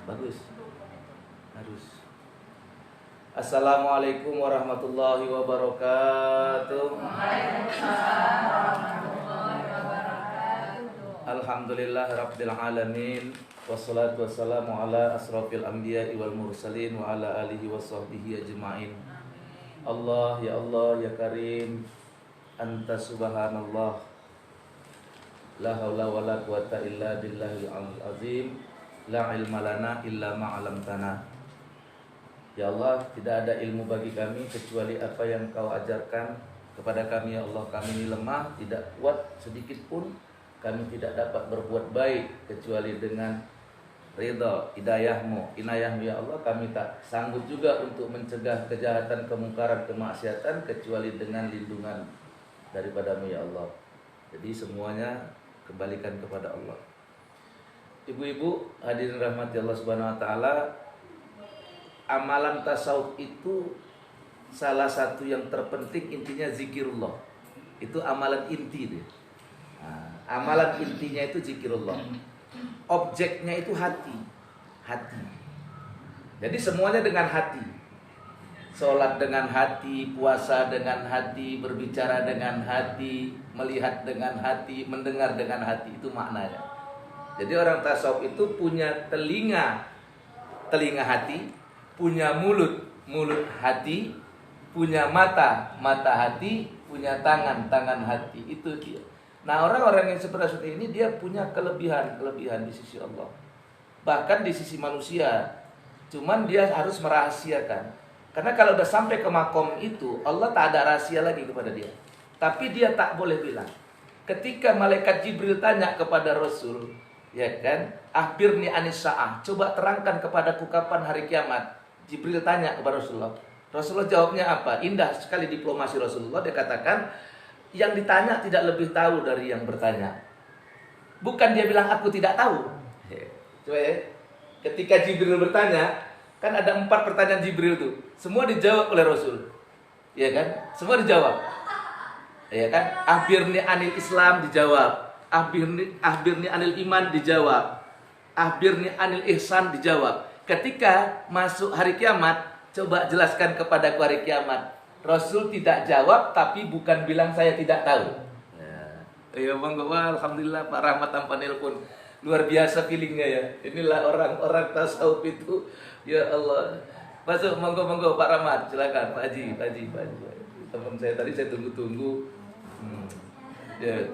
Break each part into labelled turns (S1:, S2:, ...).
S1: Bagus. Harus. Assalamualaikum warahmatullahi wabarakatuh. Alhamdulillah rabbil alamin. Wassalatu wassalamu ala asrafil anbiya'i wal mursalin wa ala alihi wa sahbihi ajma'in. Allah ya karim, anta subhanallah, la haula wa la quwata illa billahil azim, la ilma lana illa ma 'allamtana. Ya Allah, tidak ada ilmu bagi kami kecuali apa yang Kau ajarkan kepada kami. Ya Allah, kami ini lemah, tidak kuat sedikit pun. Kami tidak dapat berbuat baik kecuali dengan ridha, hidayah-Mu, inayah-Mu. Ya Allah, kami tak sanggup juga untuk mencegah kejahatan, kemungkaran, kemaksiatan kecuali dengan lindungan daripada-Mu. Ya Allah, jadi semuanya kembalikan kepada Allah. Ibu-ibu hadirin rahmati Allah Subhanahu wa taala, amalan tasawuf itu salah satu yang terpenting, intinya zikirullah. Itu amalan inti dia. Amalan intinya itu zikirullah. Objeknya itu hati. Jadi semuanya dengan hati. Sholat dengan hati, puasa dengan hati, berbicara dengan hati, melihat dengan hati, mendengar dengan hati. Itu maknanya. Jadi orang tasawuf itu punya telinga hati, punya mulut hati, punya mata hati, punya tangan hati. Itu dia. Nah, orang-orang yang seperti ini dia punya kelebihan di sisi Allah, bahkan di sisi manusia. Cuman dia harus merahasiakan. Karena kalau udah sampai ke makom itu, Allah tak ada rahasia lagi kepada dia. Tapi dia tak boleh bilang. Ketika malaikat Jibril tanya kepada Rasul, ya kan, akhbirni anis sa'ah, coba terangkan kepadaku kapan hari kiamat. Jibril tanya kepada Rasulullah. Rasulullah jawabnya apa? Indah sekali diplomasi Rasulullah. Dia katakan, yang ditanya tidak lebih tahu dari yang bertanya. Bukan dia bilang aku tidak tahu. Coba ya. Ketika Jibril bertanya, kan ada 4 pertanyaan Jibril tuh. Semua dijawab oleh Rasul. Ya kan? Semua dijawab. Ya kan? Akhbirni anil Islam dijawab. Akhbirni anil iman dijawab. Akhbirni anil ihsan dijawab. Ketika masuk hari kiamat, coba jelaskan kepadaku hari kiamat. Rasul tidak jawab, tapi bukan bilang saya tidak tahu. Ya monggo, alhamdulillah Pak Rahmat tanpa nelpon. Luar biasa feelingnya ya. Inilah orang-orang tasawuf itu. Ya Allah. Masuk, monggo Pak Rahmat, silakan Pak Haji. Teman saya tadi saya tunggu. Ya.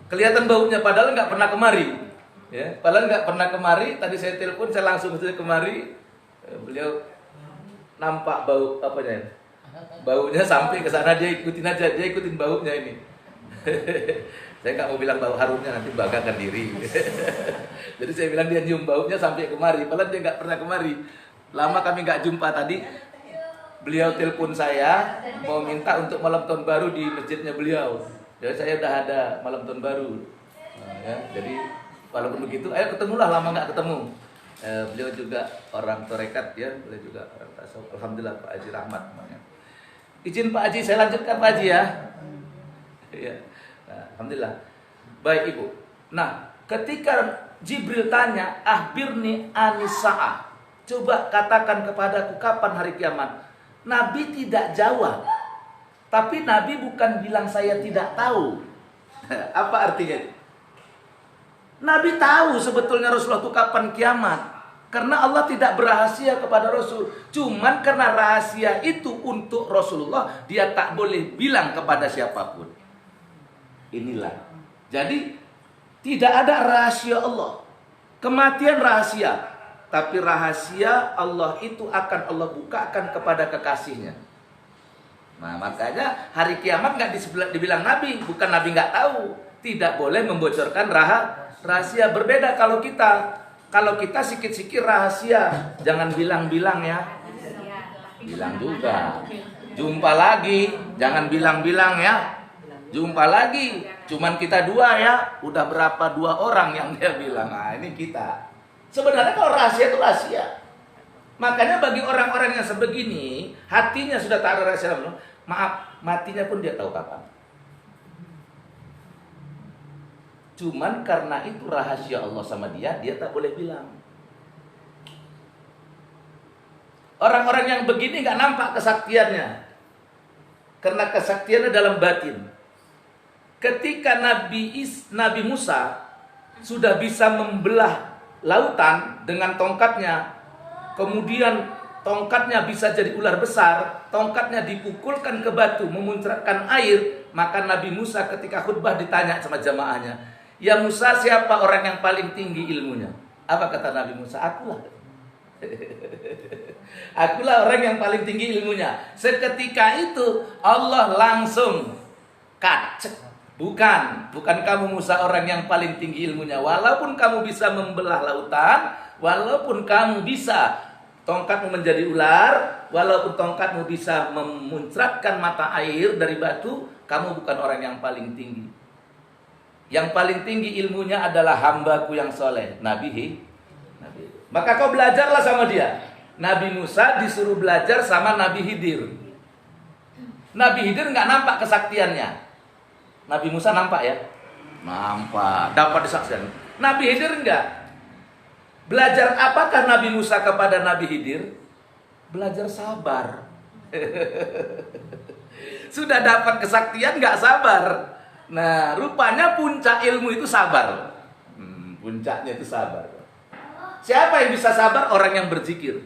S1: Kelihatan baunya padahal nggak pernah kemari. Ya, padahal nggak pernah kemari. Tadi saya telepon, saya langsung saja kemari. Beliau nampak bau apanya? Baunya sampai ke sana, dia ikutin baunya ini. Saya nggak mau bilang bau harumnya, nanti banggakan diri. Jadi saya bilang dia nyium baunya sampai kemari, padahal dia nggak pernah kemari. Lama kami nggak jumpa tadi. Beliau telepon saya mau minta untuk malam tahun baru di masjidnya beliau. Jadi saya udah ada malam tahun baru. Ya, jadi walaupun begitu, ayo ketemulah, lama nggak ketemu. Beliau juga orang tarekat ya, beliau juga orang tasawuf. Alhamdulillah Pak Haji Rahmat namanya. Izin Pak Haji, saya lanjutkan Pak Haji ya. Ya. Nah, alhamdulillah. Baik Ibu. Nah, ketika Jibril tanya, akhbirni anis sa'ah, coba katakan kepadaku kapan hari kiamat. Nabi tidak jawab. Tapi Nabi bukan bilang saya tidak tahu. Apa artinya? Nabi tahu sebetulnya Rasulullah itu kapan kiamat. Karena Allah tidak berrahasia kepada Rasul. Cuman karena rahasia itu untuk Rasulullah, dia tak boleh bilang kepada siapapun. Inilah. Jadi tidak ada rahasia Allah. Kematian rahasia. Tapi rahasia Allah itu akan Allah bukakan kepada kekasihnya. Nah, makanya hari kiamat nggak dibilang Nabi. Bukan Nabi nggak tahu. Tidak boleh membocorkan rahasia. Berbeda kalau kita. Kalau kita sikit-sikit rahasia, jangan bilang-bilang ya. Bilang juga. Jumpa lagi, jangan bilang-bilang ya. Jumpa lagi, cuman kita 2 ya. Udah berapa 2 orang yang dia bilang. Nah, ini kita. Sebenarnya kalau rahasia itu rahasia. Makanya bagi orang-orang yang sebegini, hatinya sudah tak ada rahasia. Maaf, matinya pun dia tahu kapan. Cuman karena itu rahasia Allah sama dia tak boleh bilang. Orang-orang yang begini nggak nampak kesaktiannya, karena kesaktiannya dalam batin. Ketika Nabi Musa sudah bisa membelah lautan dengan tongkatnya, kemudian tongkatnya bisa jadi ular besar, tongkatnya dipukulkan ke batu memuncratkan air, maka Nabi Musa ketika khutbah ditanya sama jamaahnya, "Ya Musa, siapa orang yang paling tinggi ilmunya?" Apa kata Nabi Musa? "Akulah." Akulah orang yang paling tinggi ilmunya. Seketika itu Allah langsung kacek. Bukan kamu Musa orang yang paling tinggi ilmunya. Walaupun kamu bisa membelah lautan, walaupun kamu bisa tongkatmu menjadi ular, walaupun tongkatmu bisa memuncratkan mata air dari batu, kamu bukan orang yang paling tinggi. Yang paling tinggi ilmunya adalah hambaku yang soleh, Nabi. Maka kau belajarlah sama dia. Nabi Musa disuruh belajar sama Nabi Khidir. Nabi Khidir nggak nampak kesaktiannya. Nabi Musa nampak ya? Nampak, dapat disaksikan. Nabi Khidir enggak. Belajar apakah Nabi Musa kepada Nabi Khidir? Belajar sabar. Sudah dapat kesaktian nggak sabar. Nah, rupanya puncak ilmu itu sabar. Puncaknya itu sabar. Siapa yang bisa sabar? Orang yang berzikir.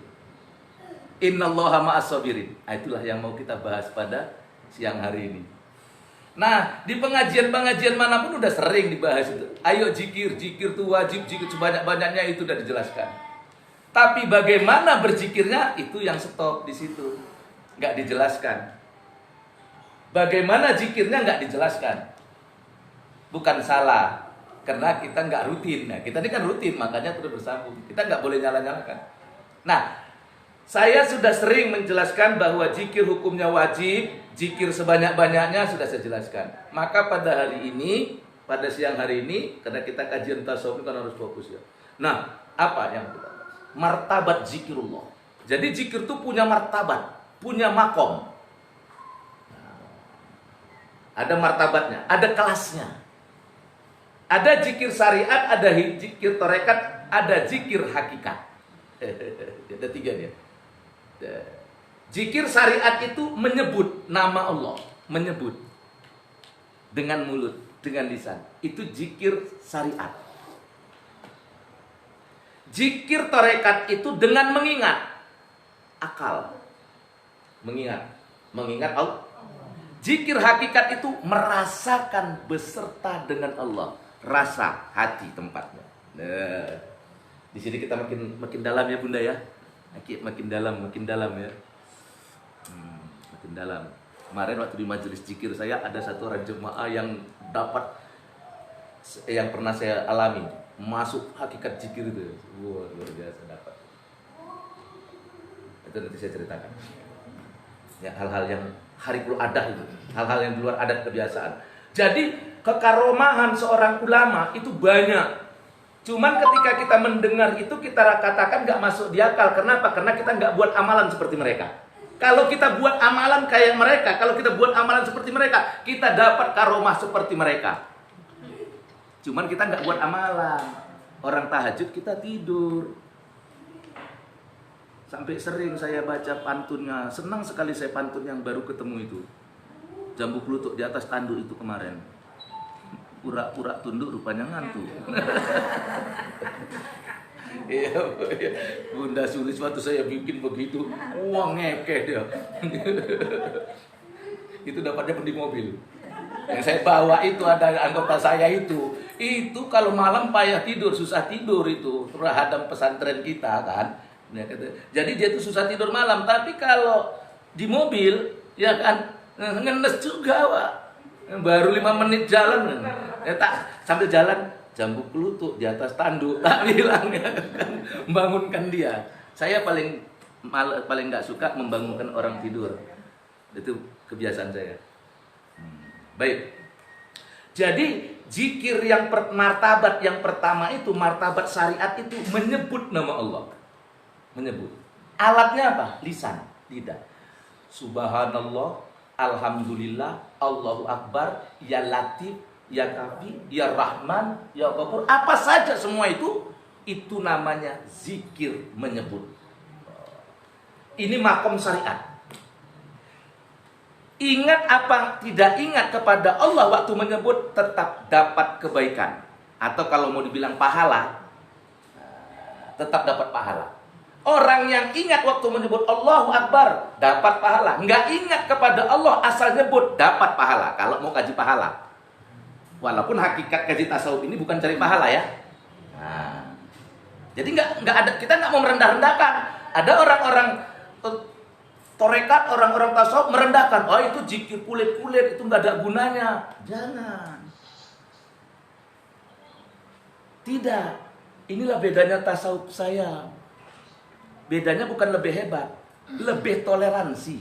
S1: Innallaha ma'as sabirin. Itulah yang mau kita bahas pada siang hari ini. Nah, di pengajian-pengajian manapun udah sering dibahas itu. Ayo zikir itu wajib, zikir sebanyak-banyaknya itu udah dijelaskan. Tapi bagaimana berzikirnya itu yang stop di situ. Nggak dijelaskan. Bagaimana zikirnya nggak dijelaskan. Bukan salah, karena kita nggak rutin. Nah, kita ini kan rutin, makanya terus bersambung. Kita nggak boleh nyala-nyalakan. Nah, saya sudah sering menjelaskan bahwa zikir hukumnya wajib, zikir sebanyak-banyaknya sudah saya jelaskan. Maka pada hari ini, pada siang hari ini, karena kita kajian tasawuf kan harus fokus ya. Nah, apa yang kita bahas? Martabat zikirullah. Jadi zikir itu punya martabat, punya makom. Ada martabatnya, ada kelasnya. Ada zikir syariat, ada zikir tarekat, ada zikir hakikat. Ada tiga dia. Zikir syariat itu menyebut nama Allah, menyebut dengan mulut, dengan lisan. Itu zikir syariat. Zikir tarekat itu dengan mengingat akal. Mengingat Allah. Zikir hakikat itu merasakan beserta dengan Allah. Rasa hati tempatnya. Nah, di sini kita makin dalam ya Bunda ya. Makin dalam ya. Makin dalam. Kemarin waktu di majelis zikir saya ada satu orang jemaah yang dapat, yang pernah saya alami, masuk hakikat zikir itu. Wah, luar biasa dapat. Itu nanti saya ceritakan. Ya, hal-hal yang harikul adat itu, hal-hal yang di luar adat kebiasaan. Jadi kekaromahan seorang ulama itu banyak. Cuman ketika kita mendengar itu kita katakan nggak masuk di akal. Kenapa? Karena kita nggak buat amalan seperti mereka. Kalau kita buat amalan kayak mereka, kalau kita buat amalan seperti mereka, kita dapat karomah seperti mereka. Cuman kita nggak buat amalan. Orang tahajud kita tidur. Sampai sering saya baca pantunnya. Senang sekali saya pantun yang baru ketemu itu. Jambu kelutuk di atas tanduk itu kemarin. Pura-pura tunduk rupanya ngantuk. Iya, Bunda Sulis waktu saya bikin begitu, wah ngekeh dia. Itu dapatnya di mobil. Yang saya bawa itu ada anggota saya itu kalau malam payah tidur, susah tidur itu terhadap pesantren kita kan. Jadi dia itu susah tidur malam, tapi kalau di mobil ya kan ngenes juga Pak. Baru 5 menit jalan, tak sambil jalan jambu kelutuk di atas tanduk, tak bilang ya kan, membangunkan dia. Saya paling nggak suka membangunkan orang tidur, itu kebiasaan saya. Baik, jadi zikir yang martabat yang pertama itu martabat syariat itu menyebut nama Allah, menyebut. Alatnya apa? Lisan, lidah. Subhanallah, alhamdulillah, Allahu Akbar, ya Latif, ya Kafi, ya Rahman, ya Ghafur. Apa saja semua itu namanya zikir menyebut. Ini makom syariat. Ingat apa tidak ingat kepada Allah waktu menyebut, tetap dapat kebaikan. Atau kalau mau dibilang pahala, tetap dapat pahala. Orang yang ingat waktu menyebut Allahu Akbar, dapat pahala. Nggak ingat kepada Allah, asal nyebut, dapat pahala. Kalau mau kaji pahala. Walaupun hakikat kaji tasawuf ini bukan cari pahala ya. Nah, jadi nggak ada, kita nggak mau merendah-rendahkan. Ada orang-orang torekat, orang-orang tasawuf merendahkan. Oh itu zikir kulit-kulit, itu nggak ada gunanya. Jangan. Tidak. Inilah bedanya tasawuf saya. Bedanya bukan lebih hebat, lebih toleransi.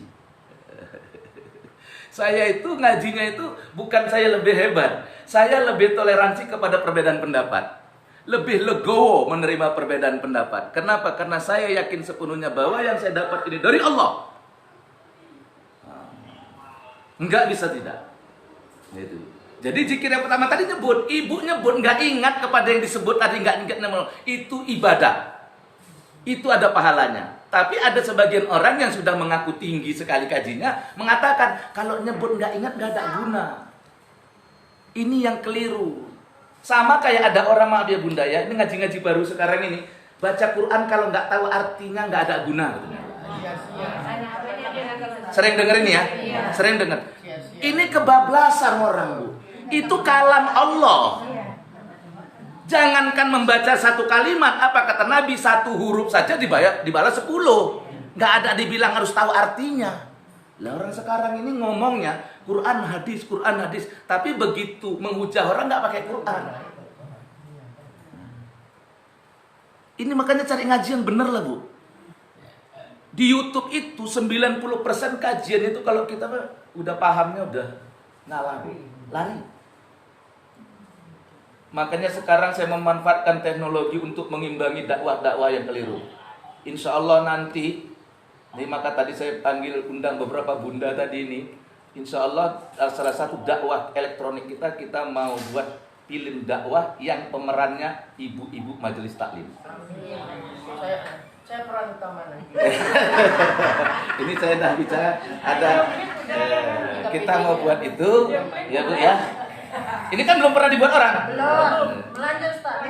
S1: Saya itu ngajinya itu bukan saya lebih hebat. Saya lebih toleransi kepada perbedaan pendapat. Lebih legowo menerima perbedaan pendapat. Kenapa? Karena saya yakin sepenuhnya bahwa yang saya dapat ini dari Allah. Enggak bisa tidak. Gitu. Jadi zikir yang pertama tadi nyebut, ibu nyebut, nggak ingat kepada yang disebut tadi, nggak ingat nama, itu ibadah. Itu ada pahalanya. Tapi ada sebagian orang yang sudah mengaku tinggi sekali kajinya, mengatakan kalau nyebut nggak ingat nggak ada guna. Ini yang keliru. Sama kayak ada orang, maaf ya bunda ya, ini ngaji-ngaji baru sekarang ini, baca Quran kalau nggak tahu artinya nggak ada guna. Sering denger ini ya? Sering denger. Ini kebablasan orang, Bu. Itu kalam Allah. Jangankan membaca satu kalimat, apa kata Nabi, satu huruf saja dibalas 10. Nggak ada dibilang harus tahu artinya. Lah orang sekarang ini ngomongnya Quran hadis, tapi begitu menghujah orang nggak pakai Quran. Ini makanya cari ngaji yang bener lah, Bu. Di YouTube itu 90% kajian itu kalau kita udah pahamnya udah ngalah, lari. Makanya sekarang saya memanfaatkan teknologi untuk mengimbangi dakwah-dakwah yang keliru. Insya Allah nanti, ini maka tadi saya panggil undang beberapa bunda tadi ini. Insya Allah salah satu dakwah elektronik kita mau buat film dakwah yang pemerannya ibu-ibu majelis taklim. Saya peran utama nanti. Ini saya dah bicara ada kita mau buat itu, ya Bu ya. Ini kan belum pernah dibuat orang.
S2: Belum. Lanjut, Ustaz.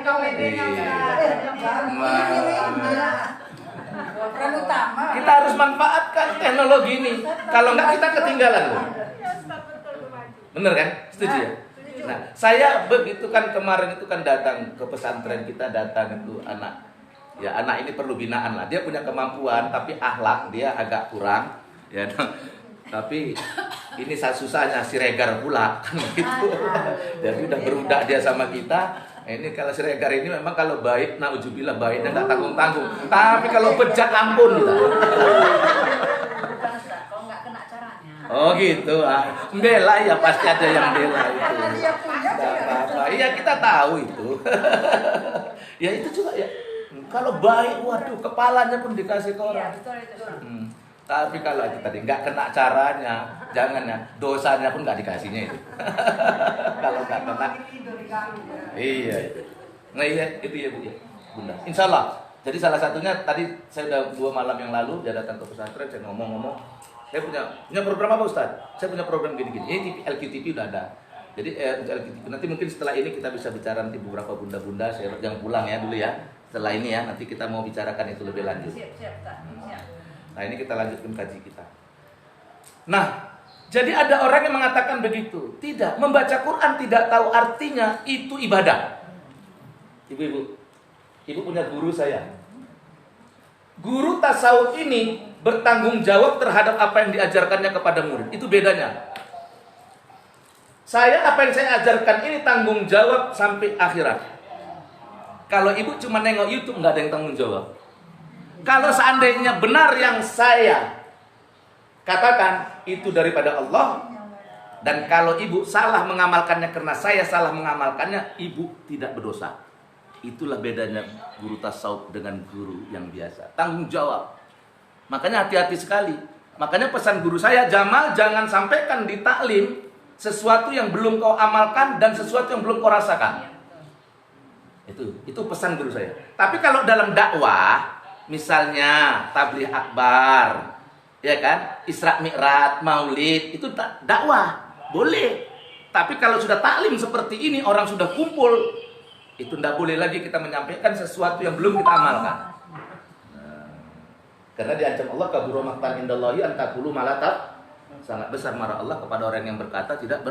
S2: Peran utama.
S1: Kita harus manfaatkan teknologi ini. Kalau enggak kita ketinggalan loh. Bener kan? Setuju ya? Nah, saya begitu kan kemarin itu kan datang ke pesantren kita, datang itu anak. Ya anak ini perlu binaan lah. Dia punya kemampuan tapi akhlak dia agak kurang. Ya. Tapi ini susahnya Siregar pula kan gitu. Jadi udah berudak dia sama kita. Ini kalau Siregar ini memang kalau baik, nauzubillah baiknya enggak tanggung-tanggung. Tapi kalau bejat ampun kita.
S2: Kalau enggak kena caranya.
S1: Oh gitu. Bela ya pasti ada yang bela itu. Enggak apa-apa. Iya kita tahu itu. Ya itu juga ya. Kalau baik, waduh kepalanya pun dikasih ke orang. Tapi kalau tadi nggak kena caranya, jangan ya, dosanya pun nggak dikasihnya itu. Kalau nggak kena, iya. Nah iya itu ya Bu ya, Bunda. Insya Allah. Jadi salah satunya tadi saya udah 2 malam yang lalu dia datang ke pesantren, saya ngomong-ngomong. Saya punya program apa Ustaz? Saya punya program gini-gini. Ini LQTP udah ada. Jadi LQTP nanti mungkin setelah ini kita bisa bicara nanti beberapa bunda-bunda. Saya jangan pulang ya dulu ya. Setelah ini ya nanti kita mau bicarakan itu lebih lanjut.
S2: Siap.
S1: Nah ini kita lanjutkan kaji kita. Nah, jadi ada orang yang mengatakan begitu. Tidak, membaca Quran tidak tahu artinya itu ibadah. Ibu punya guru saya. Guru tasawuf ini bertanggung jawab terhadap apa yang diajarkannya kepada murid. Itu bedanya. Apa yang saya ajarkan ini tanggung jawab sampai akhirat. Kalau ibu cuma nengok YouTube nggak ada yang tanggung jawab. Kalau seandainya benar yang saya katakan itu daripada Allah, dan kalau ibu salah mengamalkannya karena saya salah mengamalkannya, ibu tidak berdosa. Itulah bedanya guru tasawuf dengan guru yang biasa. Tanggung jawab. Makanya hati-hati sekali. Makanya pesan guru saya, Jamal jangan sampaikan di taklim sesuatu yang belum kau amalkan dan sesuatu yang belum kau rasakan. Itu pesan guru saya. Tapi kalau dalam dakwah Misalnya tabligh akbar, ya kan? Isra Mi'raj, Maulid, itu dakwah, boleh. Tapi kalau sudah taklim seperti ini, orang sudah kumpul, itu tidak boleh lagi kita menyampaikan sesuatu yang belum kita amalkan. Karena diancam Allah, kabura maqtan indallahi an taqulu ma la taf'alun. Sangat besar marah Allah kepada orang yang berkata tidak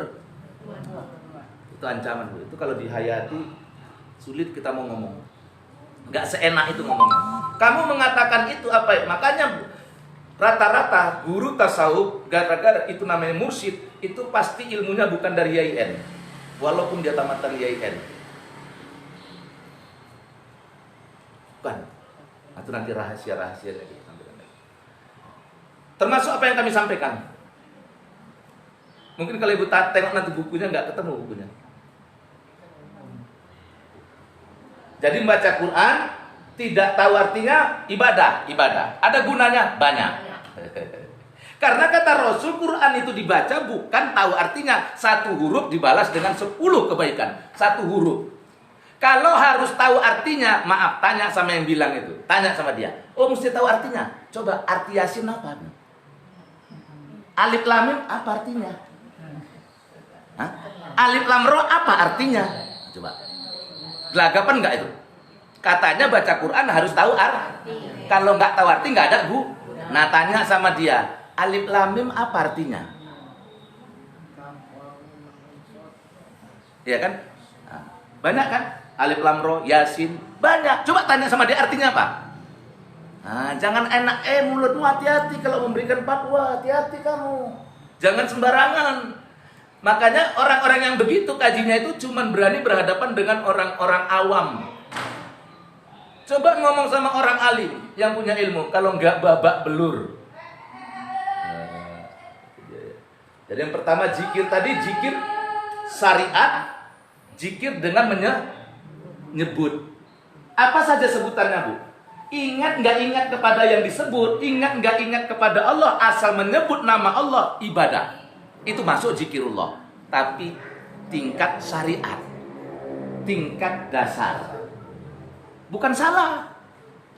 S1: itu ancaman. Itu kalau dihayati sulit kita mau ngomong. Nggak seenak itu ngomongnya. Kamu mengatakan itu apa ya? Makanya rata-rata guru tasawuf, gara-gara itu namanya mursyid, itu pasti ilmunya bukan dari YIN, walaupun dia tamatan YIN. Bukan. Itu nanti rahasia-rahasianya kita sampaikan. Termasuk apa yang kami sampaikan. Mungkin kalau ibu tengok nanti bukunya, nggak ketemu bukunya. Jadi membaca Quran tidak tahu artinya ibadah. Ada gunanya banyak. Karena kata Rasul, Quran itu dibaca bukan tahu artinya. Satu huruf dibalas dengan 10 kebaikan. Satu huruf. Kalau harus tahu artinya, maaf, tanya sama yang bilang itu. Tanya sama dia. Oh, mesti tahu artinya. Coba arti Yasin apa? Alif Lam Mim apa artinya? Hah? Alif Lam Ra apa artinya? Coba. Gelagapan enggak itu? Katanya baca Quran harus tahu arti. Kalau enggak tahu arti enggak ada bu. Nah, tanya sama dia, Alif Lam Mim apa artinya? Iya kan? Nah, banyak kan? Alif Lam Ra, Yasin, banyak. Coba tanya sama dia artinya apa? Nah, jangan enak, mulutmu hati-hati kalau memberikan fatwa, hati-hati kamu. Jangan sembarangan. Makanya orang-orang yang begitu kajinya itu cuman berani berhadapan dengan orang-orang awam. Coba ngomong sama orang alim yang punya ilmu, kalau enggak babak belur. Jadi yang pertama zikir tadi, zikir syariat, zikir dengan menyebut. Apa saja sebutannya, Bu? Ingat nggak ingat kepada yang disebut, ingat nggak ingat kepada Allah, asal menyebut nama Allah, ibadah. Itu masuk zikirullah. Tapi tingkat syariat, tingkat dasar, bukan salah.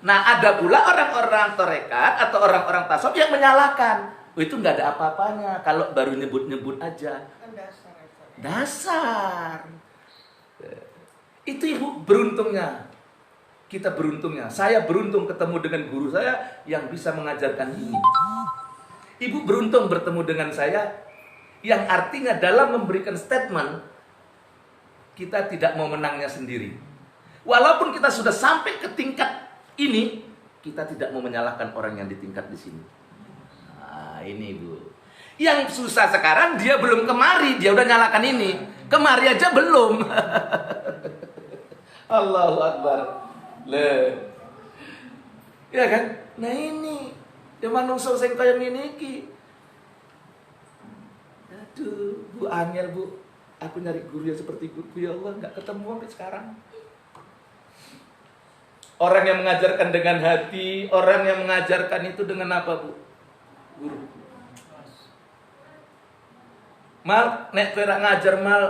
S1: Nah, ada pula orang-orang tarekat atau orang-orang tasawuf yang menyalahkan. Oh, itu nggak ada apa-apanya kalau baru nyebut-nyebut aja. Dasar. Itu ibu beruntungnya. Kita beruntungnya. Saya beruntung ketemu dengan guru saya yang bisa mengajarkan ini. Ibu beruntung bertemu dengan saya yang artinya dalam memberikan statement kita tidak mau menangnya sendiri. Walaupun kita sudah sampai ke tingkat ini, kita tidak mau menyalahkan orang yang di tingkat di sini. Nah, ini Bu. Yang susah sekarang dia belum kemari, dia udah nyalakan ini. Kemari aja belum. Allahu Akbar. Ya kan? Nah ini yang manungsa sing kaya ngene iki. Aduh, Bu angel Bu. Aku nyari guru yang seperti guruku, ya Allah, enggak ketemu sampai sekarang. Orang yang mengajarkan dengan hati, orang yang mengajarkan itu dengan apa, Bu? Guru. Mal, nek perak ngajar mal,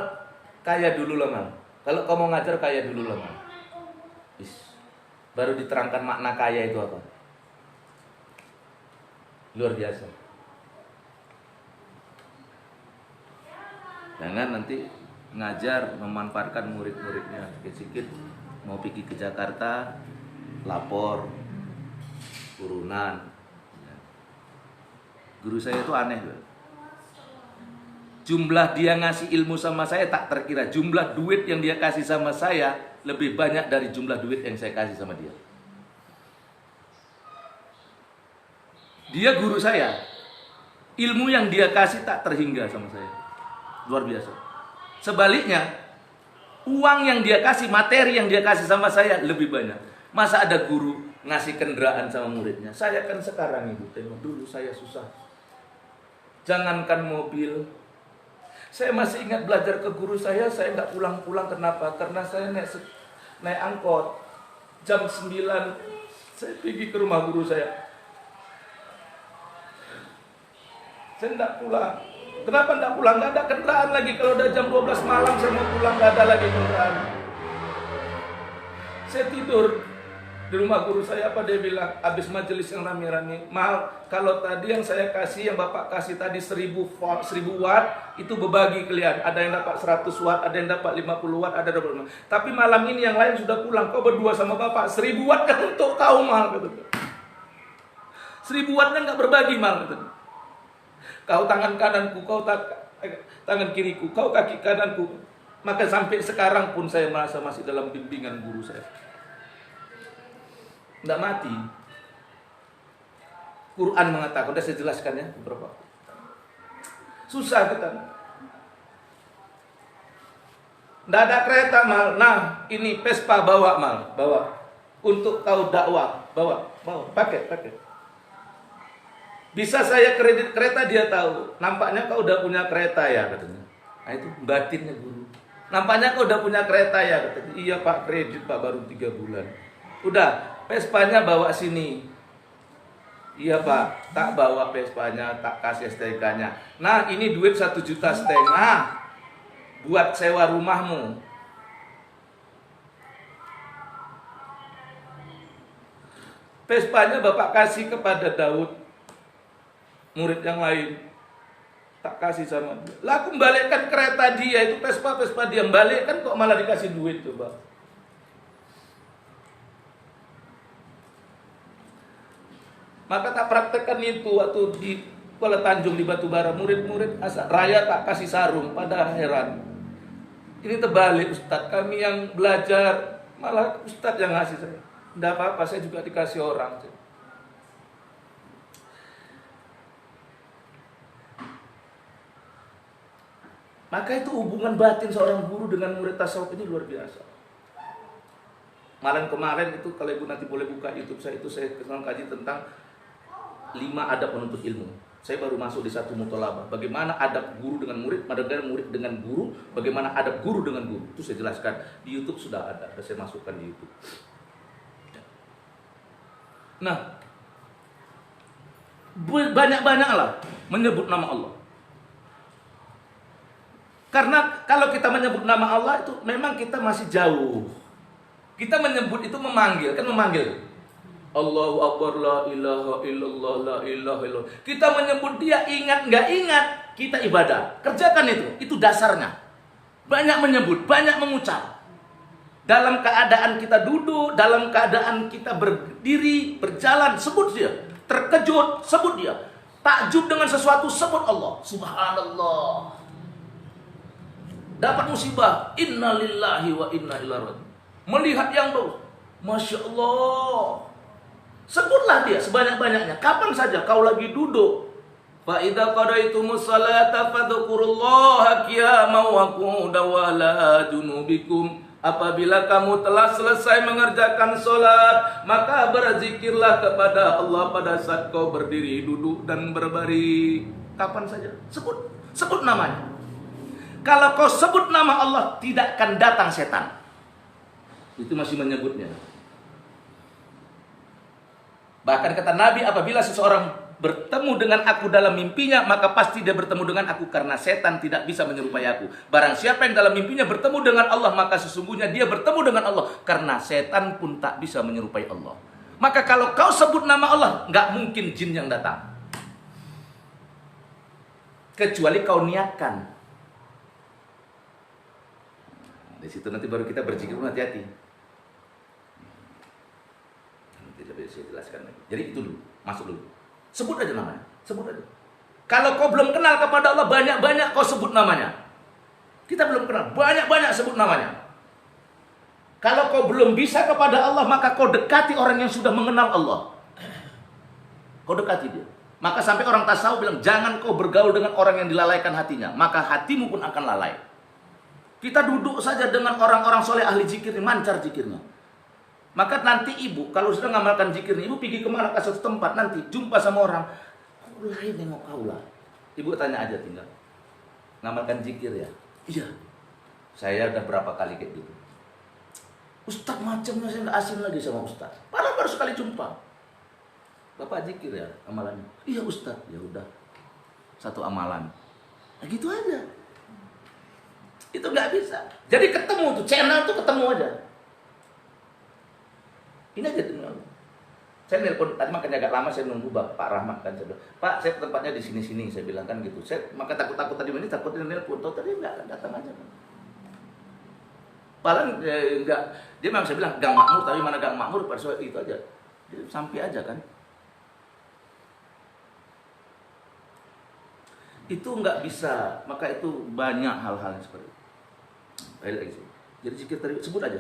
S1: kaya dulu lah mal. Kalau kamu ngajar kaya dulu lah mal. Baru diterangkan makna kaya itu apa. Luar biasa. Jangan nanti ngajar memanfaatkan murid-muridnya sedikit mau pergi ke Jakarta, lapor urunan. Guru saya itu aneh, jumlah dia ngasih ilmu sama saya tak terkira. Jumlah duit yang dia kasih sama saya lebih banyak dari jumlah duit yang saya kasih sama dia. Dia guru saya. Ilmu yang dia kasih tak terhingga sama saya. Luar biasa. Sebaliknya, uang yang dia kasih, materi yang dia kasih sama saya lebih banyak. Masa ada guru ngasih kendaraan sama muridnya? Saya kan sekarang ibu tengok, dulu saya susah. Jangankan mobil. Saya masih ingat belajar ke guru saya nggak pulang-pulang. Kenapa? Karena saya naik angkot. Jam 9 saya pergi ke rumah guru saya. Saya nggak pulang. Kenapa nggak pulang? Nggak ada kendaraan lagi. Kalau udah jam 12 malam saya mau pulang, nggak ada lagi kendaraan. Saya tidur. Di rumah guru saya apa dia bilang, habis majelis yang rame-rame, mal kalau tadi yang saya kasih, yang Bapak kasih tadi 1000 watt, itu berbagi kalian. Ada yang dapat 100 watt, ada yang dapat 50 watt, ada 20 watt. Tapi malam ini yang lain sudah pulang, kau berdua sama Bapak, 1000 watt kan untuk kau mal. 1000 wattnya nggak berbagi mal. Kau tangan kananku, kau tangan kiriku, kau kaki kananku. Maka sampai sekarang pun saya merasa masih dalam bimbingan guru saya. Tidak mati. Quran mengatakan, sudah saya jelaskan ya beberapa. Susah kita. Tidak ada kereta mal. Nah, ini Vespa bawa mal, bawa. Untuk kau dakwah, bawa, pakai. Bisa saya kredit kereta, dia tahu. Nampaknya kau udah punya kereta ya katanya. Nah itu batinnya guru. Nampaknya kau udah punya kereta ya katanya. Iya Pak, kredit Pak, baru 3 bulan. Udah. Vespanya bawa sini. Iya Pak, tak bawa Vespanya, tak kasih STK-nya. Nah ini duit 1,5 juta buat sewa rumahmu. Vespanya Bapak kasih kepada Daud, murid yang lain. Tak kasih sama dia. Lah aku membalikkan kereta dia, itu Vespa dia membalikkan kok malah dikasih duit tuh Pak. Maka tak praktekkan itu waktu di Kuala Tanjung di Batubara, murid-murid raya tak kasih sarung, pada heran. Ini terbalik Ustadz, kami yang belajar malah Ustadz yang ngasih saya. Tidak apa-apa, saya juga dikasih orang. Maka itu hubungan batin seorang guru dengan murid tasawuf ini luar biasa. Kemarin itu kalau ibu nanti boleh buka YouTube saya, itu saya kaji tentang 5 adab menuntut ilmu. Saya baru masuk di satu mutolabah. Bagaimana adab guru dengan murid, bagaimana murid dengan guru, bagaimana adab guru dengan guru. Itu saya jelaskan di YouTube, sudah ada saya masukkan di YouTube. Nah, banyak-banyaklah menyebut nama Allah. Karena kalau kita menyebut nama Allah itu memang kita masih jauh. Kita menyebut itu memanggil, kan memanggil. Allahu Akbar, la ilaha illallah, la ilaha illallah. Kita menyebut dia, ingat nggak ingat, kita ibadah. Kerjakan itu dasarnya. Banyak menyebut, banyak mengucap. Dalam keadaan kita duduk, dalam keadaan kita berdiri, berjalan, sebut dia. Terkejut, sebut dia. Takjub dengan sesuatu, sebut Allah. Subhanallah. Dapat musibah, inna lillahi wa inna ilaihi raji'un. Melihat yang bagus, Masya Allah. Sebutlah dia sebanyak-banyaknya. Kapan saja kau lagi duduk. Fa idza qadaitumus salata fadhkurullaha qiyaman wa qu'udan wa ala junubikum. Apabila kamu telah selesai mengerjakan solat, maka berzikirlah kepada Allah pada saat kau berdiri, duduk dan berbaring. Kapan saja. Sebut namanya. Kalau kau sebut nama Allah, tidak akan datang setan. Itu masih menyebutnya. Bahkan kata Nabi, apabila seseorang bertemu dengan aku dalam mimpinya, maka pasti dia bertemu dengan aku, karena setan tidak bisa menyerupai aku. Barang siapa yang dalam mimpinya bertemu dengan Allah, maka sesungguhnya dia bertemu dengan Allah, karena setan pun tak bisa menyerupai Allah. Maka kalau kau sebut nama Allah, nggak mungkin jin yang datang. Kecuali kau niatkan. Di situ nanti baru kita berzikir, hati-hati. Tidak bisa saya jelaskan lagi. Jadi itu dulu, masuk dulu. Sebut aja namanya, sebut aja. Kalau kau belum kenal kepada Allah, banyak-banyak kau sebut namanya. Kita belum kenal, banyak-banyak sebut namanya. Kalau kau belum bisa kepada Allah, maka kau dekati orang yang sudah mengenal Allah. Kau dekati dia. Maka sampai orang tasawuf bilang, jangan kau bergaul dengan orang yang dilalaikan hatinya, maka hatimu pun akan lalai. Kita duduk saja dengan orang-orang soleh ahli zikir, mancar zikirnya. Maka nanti ibu, kalau sudah ngamalkan zikir, ibu pergi kemana ke suatu tempat, nanti jumpa sama orang, kau lain nengok kau lah. Ibu tanya aja tinggal, ngamalkan zikir ya? Iya. Saya udah berapa kali kayak gitu. Ustadz macamnya saya nggak asing lagi sama Ustadz. Padahal baru sekali jumpa. Bapak zikir ya amalannya? Iya Ustadz. Ya udah, satu amalan. Nah gitu aja. Itu nggak bisa. Jadi ketemu tuh, channel tuh ketemu aja. Ini aja demi Allah. Saya nelpon tadi, makanya agak lama saya nunggu Pak Rahmat kan, saya bilang, Pak, saya tempatnya di sini, saya bilang kan gitu. Saya maka takut tadi ini takutnya nelpon, tahu tadi enggak datang aja kan. Paling enggak, dia memang saya bilang Gang Makmur, tapi mana Gang Makmur pada soal itu aja. Dia sampai aja kan. Itu enggak bisa, maka itu banyak hal-hal yang seperti itu. Baik lagi. Jadi zikir tadi sebut aja.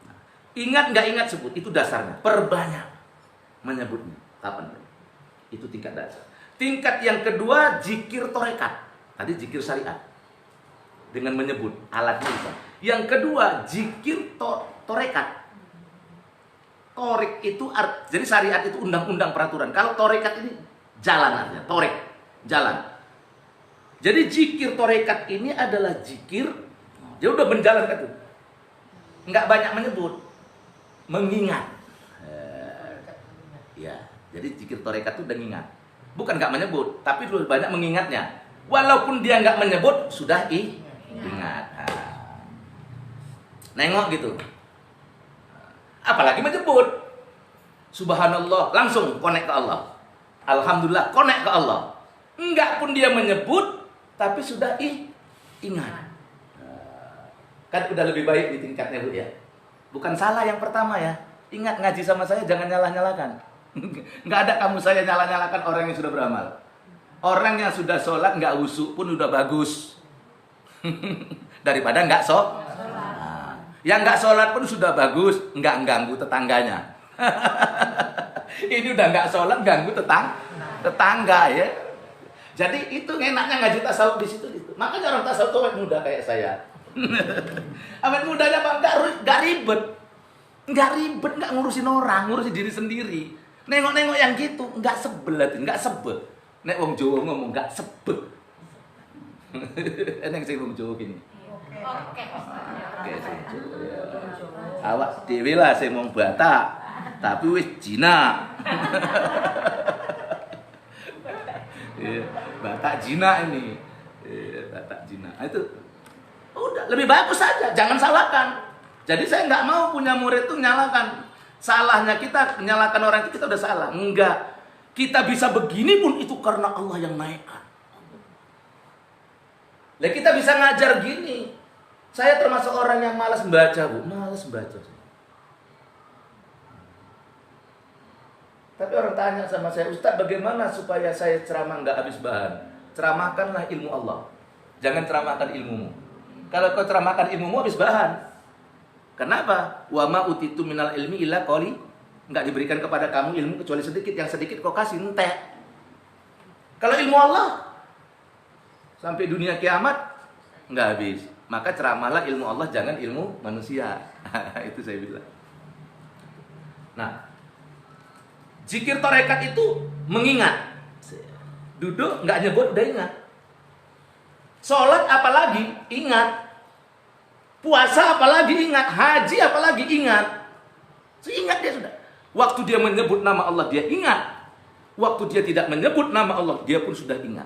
S1: Nah, ingat nggak ingat sebut, itu dasarnya. Perbanyak menyebutnya. Kapan? Itu tingkat dasar. Tingkat yang kedua zikir torekat. Tadi zikir syariat dengan menyebut alatnya itu. Yang kedua zikir torekat. Torek itu jadi syariat itu undang-undang peraturan. Kalau torekat ini jalan artinya, torek jalan. Jadi zikir torekat ini adalah zikir, dia udah menjalankan itu, nggak banyak menyebut, mengingat. Ya, jadi zikir torekat itu udah mengingat, bukan nggak menyebut, tapi lebih banyak mengingatnya. Walaupun dia nggak menyebut, sudah ingat. Nengok gitu. Apalagi menyebut. Subhanallah, langsung connect ke Allah. Alhamdulillah, connect ke Allah. Enggak pun dia menyebut, tapi sudah ingat. Kan udah lebih baik di tingkatnya, Bu ya. Bukan salah yang pertama ya. Ingat ngaji sama saya jangan nyalah-nyalakan. Enggak ada kamu saya nyalah-nyalakan orang yang sudah beramal. Orang yang sudah sholat enggak husuk pun udah bagus. Daripada enggak sholat. Yang enggak sholat pun sudah bagus, enggak ganggu tetangganya. Ini udah enggak sholat, ganggu tetangga ya. Jadi itu enaknya ngaji tasawuf di situ. Makanya orang tasawuf itu awet muda kayak saya. Awet mudanya Pak enggak ribet. Enggak ngurusin orang, ngurusin diri sendiri. Nengok-nengok yang gitu, enggak sebel, enggak sebel. Nek wong Jawa ngomong enggak sebel. Eneng sing wong Jawa gini. Oke, sing Jawa. Awak dhewe lah sing wong Batak, tapi wis Cina. Batak Cina ini. Batak Cina. Itu udah lebih bagus saja, jangan salahkan. Jadi saya nggak mau punya murid itu menyalahkan. Salahnya kita menyalahkan orang itu, kita udah salah. Enggak. Kita bisa begini pun itu karena Allah yang naikkan. Lah kita bisa ngajar gini. Saya termasuk orang yang malas membaca, Bu. Malas membaca. Tapi orang tanya sama saya, Ustaz, bagaimana supaya saya ceramah nggak habis bahan? Ceramahkanlah ilmu Allah. Jangan ceramahkan ilmumu. Kalau kau ceramahkan ilmumu habis bahan. Kenapa? Wa ma utitu minal ilmi illa qali. Enggak diberikan kepada kamu ilmu kecuali sedikit. Yang sedikit kau kasih entek. Kalau ilmu Allah sampai dunia kiamat enggak habis. Maka ceramahlah ilmu Allah, jangan ilmu manusia. Itu saya bilang. Nah, zikir tarekat itu mengingat. Duduk enggak nyebut udah ingat. Sholat apalagi ingat. Puasa apalagi ingat. Haji apalagi ingat. Ingat dia sudah. Waktu dia menyebut nama Allah dia ingat. Waktu dia tidak menyebut nama Allah dia pun sudah ingat.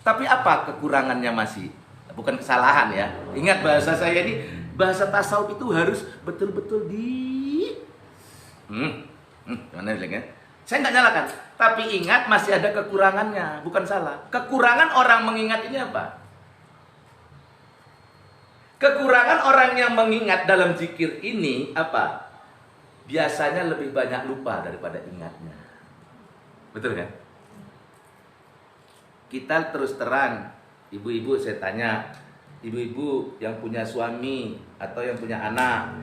S1: Tapi apa kekurangannya masih? Bukan kesalahan ya. Ingat bahasa saya ini, bahasa tasawuf itu harus betul-betul gimana bilangnya? Saya nggak nyalakan. Tapi ingat masih ada kekurangannya. Bukan salah. Kekurangan orang mengingat ini apa? Kekurangan orang yang mengingat dalam zikir ini apa? Biasanya lebih banyak lupa daripada ingatnya. Betul kan? Kita terus terang, ibu-ibu saya tanya, ibu-ibu yang punya suami atau yang punya anak,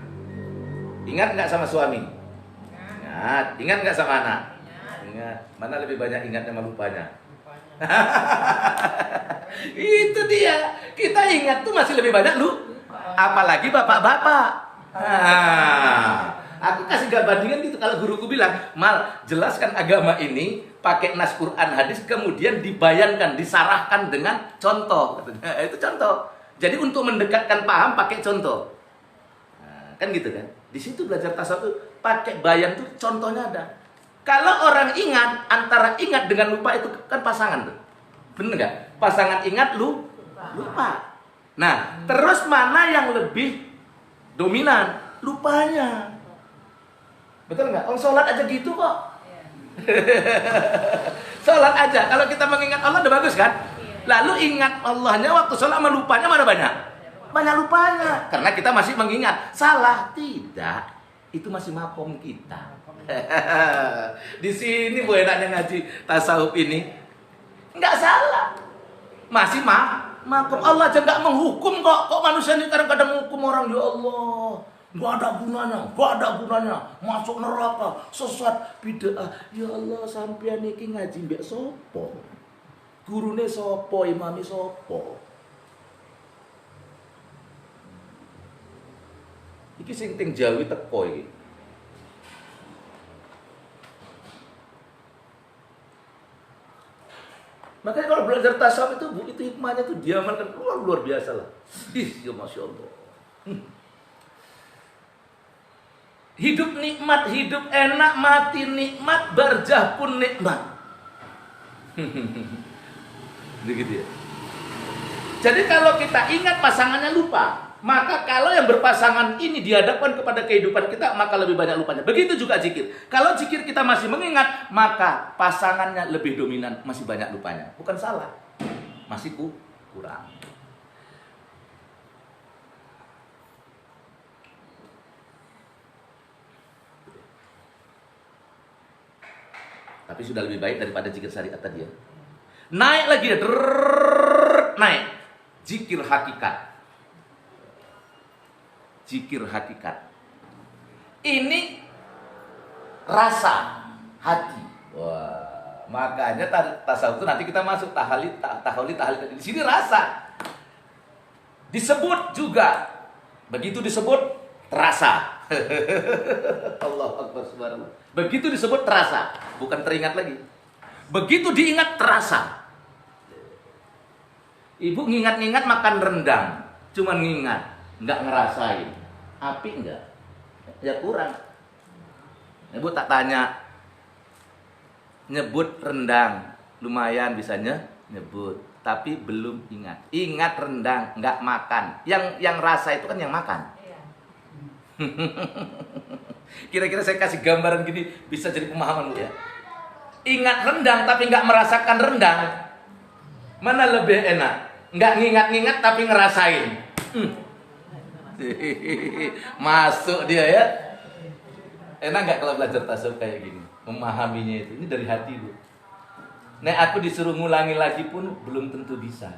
S1: ingat nggak sama suami? Ingat. Ingat nggak sama anak? Ingat. Mana lebih banyak ingatnya sama lupanya? Itu dia. Kita ingat tuh masih lebih banyak lu. Apalagi bapak-bapak. Aku kasih bandingan gitu. Kalau guruku bilang, Mal, jelaskan agama ini pakai nas Quran hadis, kemudian dibayangkan, disarahkan dengan contoh. Itu contoh. Jadi untuk mendekatkan paham pakai contoh. Kan gitu kan? Di situ belajar tasawuf tuh pakai bayang tuh contohnya ada. Kalau orang ingat, antara ingat dengan lupa itu kan pasangan tuh. Bener nggak? Pasangan ingat lupa. Nah, terus mana yang lebih dominan? lupanya. Betul nggak? Orang sholat aja gitu kok. Sholat aja, kalau kita mengingat Allah udah bagus kan? Lalu ingat Allahnya waktu sholat, melupanya mana banyak? Banyak lupanya. Karena kita masih mengingat. Salah tidak, itu masih makom kita. Di sini bu enaknya ngaji tasawuf ini, nggak salah, masih makom. Allah aja nggak menghukum kok. Kok manusia ini kadang-kadang menghukum orang, ya Allah, nggak ada gunanya, masuk neraka, sesat, bid'ah. Ya Allah, sampean iki ngaji mbek sopo? Gurune sopo? Imami sopo? Iki sing ting Jawi teko iki. Makanya kalau belajar tasawuf itu, Bu, itu hikmahnya tuh diamalkan luar biasa lah. Ya Masya Allah. Hidup nikmat, hidup enak, mati nikmat, barjah pun nikmat. Begitu ya. Jadi kalau kita ingat pasangannya lupa, maka kalau yang berpasangan ini dihadapkan kepada kehidupan kita, maka lebih banyak lupanya. Begitu juga zikir. Kalau zikir kita masih mengingat, maka pasangannya lebih dominan, masih banyak lupanya. Bukan salah, masih kurang. Tapi sudah lebih baik daripada zikir syariat tadi ya. Naik lagi ya, naik. Zikir hakikat. Zikir hakikat. Ini rasa hati. Wah, makanya tasawuf itu nanti kita masuk tahlil. Di sini rasa. Disebut juga. Begitu disebut terasa. Allahu Akbar subhanallah. Begitu disebut terasa, bukan teringat lagi. Begitu diingat terasa. Ibu ngingat-ngingat makan rendang, cuman ngingat, nggak ngerasain. Api enggak? Ya kurang. Ibu tak tanya, nyebut rendang, lumayan bisa nyebut, tapi belum ingat. Ingat rendang, nggak makan. Yang rasa itu kan yang makan. Kira-kira saya kasih gambaran gini bisa jadi pemahaman ya. Ingat rendang tapi nggak merasakan rendang, mana lebih enak? Nggak ngingat-ngingat tapi ngerasain. Masuk dia ya. Enak nggak kalau belajar tasawuf kayak gini? Memahaminya itu. Ini dari hati Bu. Nek aku disuruh ngulangi lagi pun belum tentu bisa.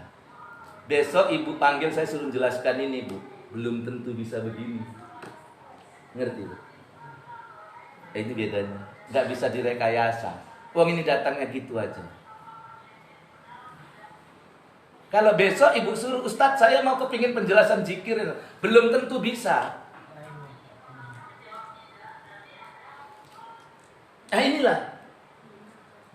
S1: Besok ibu panggil saya suruh jelaskan ini Bu, belum tentu bisa begini. Ngerti Bu? Ini bedanya. Nggak bisa direkayasa. Uang ini datangnya gitu aja. Kalau besok ibu suruh, Ustadz saya mau kepingin penjelasan zikir, belum tentu bisa. Nah inilah.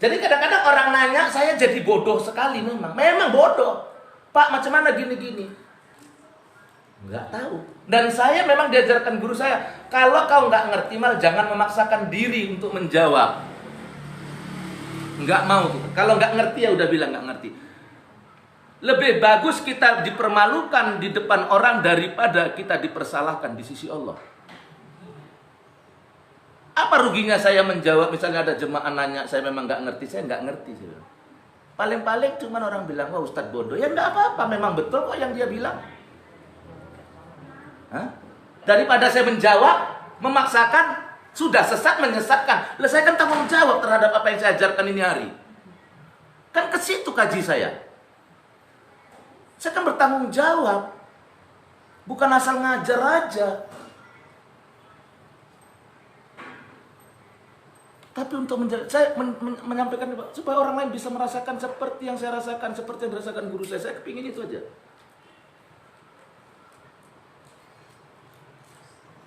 S1: Jadi kadang-kadang orang nanya, saya jadi bodoh sekali memang. Memang bodoh. Pak macam mana gini-gini? Nggak tahu. Dan saya memang diajarkan guru saya, kalau kau nggak ngerti malah jangan memaksakan diri untuk menjawab. Nggak mau tuh. Kalau nggak ngerti ya udah bilang nggak ngerti. Lebih bagus kita dipermalukan di depan orang daripada kita dipersalahkan di sisi Allah. Apa ruginya saya menjawab, misalnya ada jemaah nanya, saya memang nggak ngerti, saya nggak ngerti. Paling-paling cuma orang bilang, wah Ustadz bodoh. Ya nggak apa-apa, memang betul kok yang dia bilang. Hah? Daripada saya menjawab, memaksakan, sudah sesat, menyesatkan. Lah saya kan tanggung jawab terhadap apa yang saya ajarkan ini hari. Kan ke situ kaji saya. Saya kan bertanggung jawab. Bukan asal ngajar aja. Tapi untuk saya menyampaikan supaya orang lain bisa merasakan seperti yang saya rasakan, seperti yang dirasakan guru saya. Saya kepingin itu aja.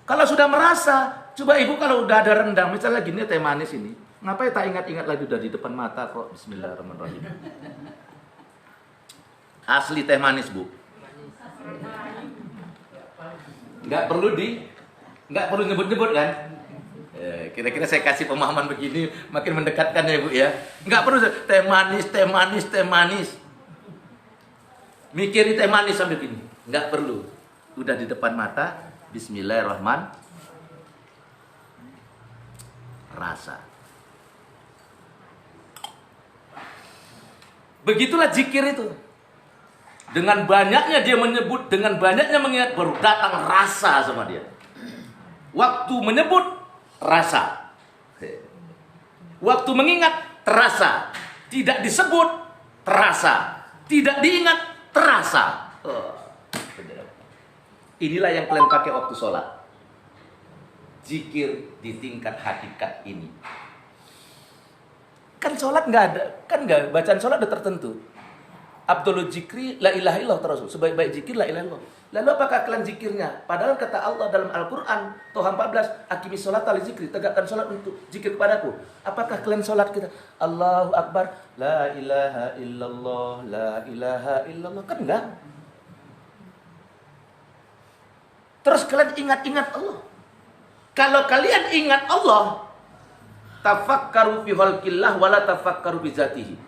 S1: Kalau sudah merasa, coba ibu kalau udah ada rendang, misalnya gini teh manis ini, ngapain tak ingat-ingat lagi udah di depan mata kok. Bismillahirrahmanirrahim. Asli teh manis Bu. Nggak perlu nyebut-nyebut kan? Kira-kira saya kasih pemahaman begini makin mendekatkan ya Bu ya. Nggak perlu teh manis. Mikirin teh manis sampai gini. Nggak perlu. Udah di depan mata. Bismillahirrahmanirrahim. rasa. Begitulah zikir itu. Dengan banyaknya dia menyebut, dengan banyaknya mengingat, baru datang rasa sama dia. Waktu menyebut, rasa. Waktu mengingat, terasa. Tidak disebut, terasa. Tidak diingat, terasa. Inilah yang kalian pakai waktu sholat. Zikir di tingkat hakikat ini. Kan sholat nggak ada, kan nggak, bacaan sholat udah tertentu. Abdul zikri la ilaha illallah terus. Sebaik-baik zikir la ilaha illallah. Lalu apakah kalian zikirnya? Padahal kata Allah dalam Al-Quran Toha 14, aqimis sholata li zikri, tegakkan sholat untuk zikir kepadaku. Apakah kalian sholat kita Allahu Akbar, la ilaha illallah, la ilaha illallah? Kan enggak. Terus kalian ingat-ingat Allah. Kalau kalian ingat Allah, tafakkaru fi khalqillah wala tafakkaru bi zatihi.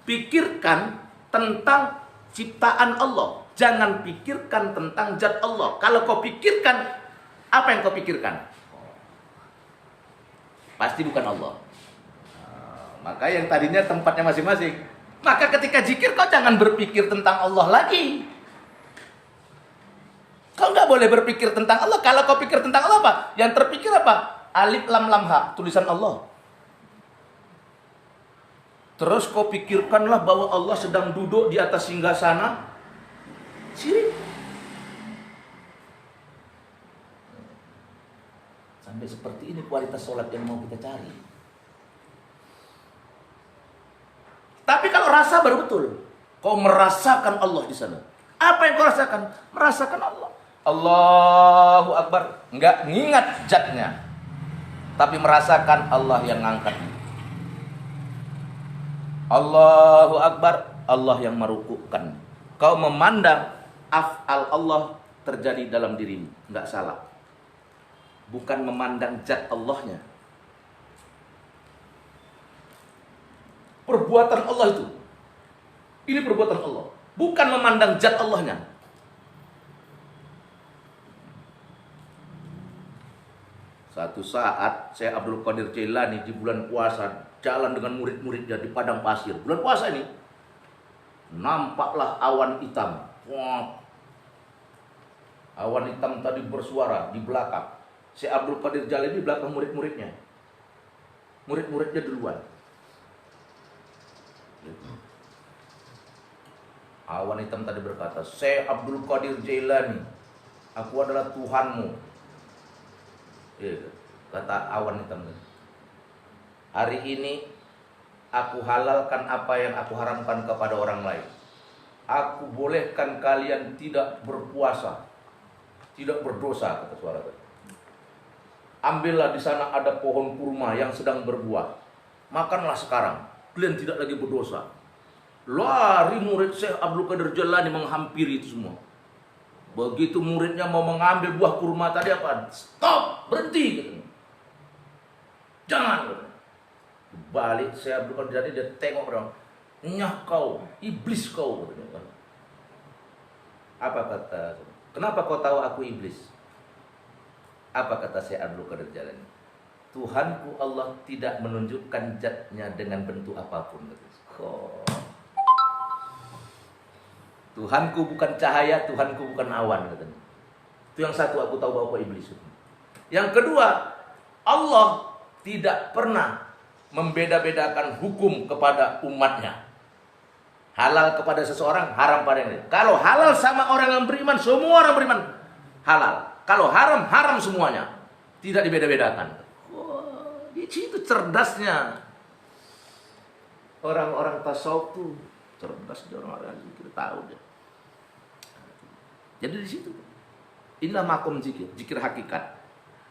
S1: Pikirkan tentang ciptaan Allah. Jangan pikirkan tentang zat Allah. Kalau kau pikirkan, apa yang kau pikirkan? Pasti bukan Allah. Maka yang tadinya tempatnya masing-masing. Maka ketika zikir kau jangan berpikir tentang Allah lagi. Kau nggak boleh berpikir tentang Allah. Kalau kau pikir tentang Allah apa? Yang terpikir apa? Alif lam lam ha, tulisan Allah. Terus kau pikirkanlah bahwa Allah sedang duduk di atas singgasana. Syirik. Sampai seperti ini kualitas sholat yang mau kita cari. Tapi kalau rasa baru betul. Kau merasakan Allah di sana. Apa yang kau rasakan? Merasakan Allah. Allahu Akbar. Enggak ngingat zatnya. Tapi merasakan Allah yang ngangkat. Allahu Akbar, Allah yang merukukkan. Kau memandang af'al Allah terjadi dalam dirimu, enggak salah. Bukan memandang zat Allahnya. Perbuatan Allah itu. Ini perbuatan Allah, bukan memandang zat Allahnya. Satu saat saya Abdul Qadir Jailani di bulan puasa jalan dengan murid-muridnya di padang pasir. Bulan puasa ini nampaklah awan hitam. Wah. Awan hitam tadi bersuara di belakang. Saya Abdul Qadir Jailani di belakang murid-muridnya. Murid-muridnya duluan. Awan hitam tadi berkata, "Saya Abdul Qadir Jailani, aku adalah Tuhanmu." Kata awan hitam. Hari ini aku halalkan apa yang aku haramkan kepada orang lain. Aku bolehkan kalian tidak berpuasa, tidak berdosa, kata suara tadi. Ambillah di sana ada pohon kurma yang sedang berbuah. Makanlah sekarang, kalian tidak lagi berdosa. Lari murid Syekh Abdul Qadir Jailani menghampiri itu semua. Begitu muridnya mau mengambil buah kurma tadi apa? Stop, berhenti. Jangan. Balik saya Abdul Qadir Jailani, dia tengok orang. Nyah kau, iblis kau. Apa kata? Kenapa kau tahu aku iblis? Apa kata saya Abdul Qadir Jailani? Tuhanku Allah tidak menunjukkan zatnya dengan bentuk apapun. Tuhanku bukan cahaya, Tuhanku bukan awan, katanya. Itu yang satu, aku tahu bahwa kau iblis. Yang kedua, Allah tidak pernah membeda-bedakan hukum kepada umatnya. Halal kepada seseorang, haram pada yang lain. Kalau halal sama orang yang beriman, semua orang beriman halal. Kalau haram, haram semuanya. Tidak dibeda-bedakan. Wah, di situ cerdasnya orang-orang tasawuf tuh. Cerdas dia, orang-orang yang kita tahu dia. Jadi di situ. Inilah makom zikir, zikir hakikat.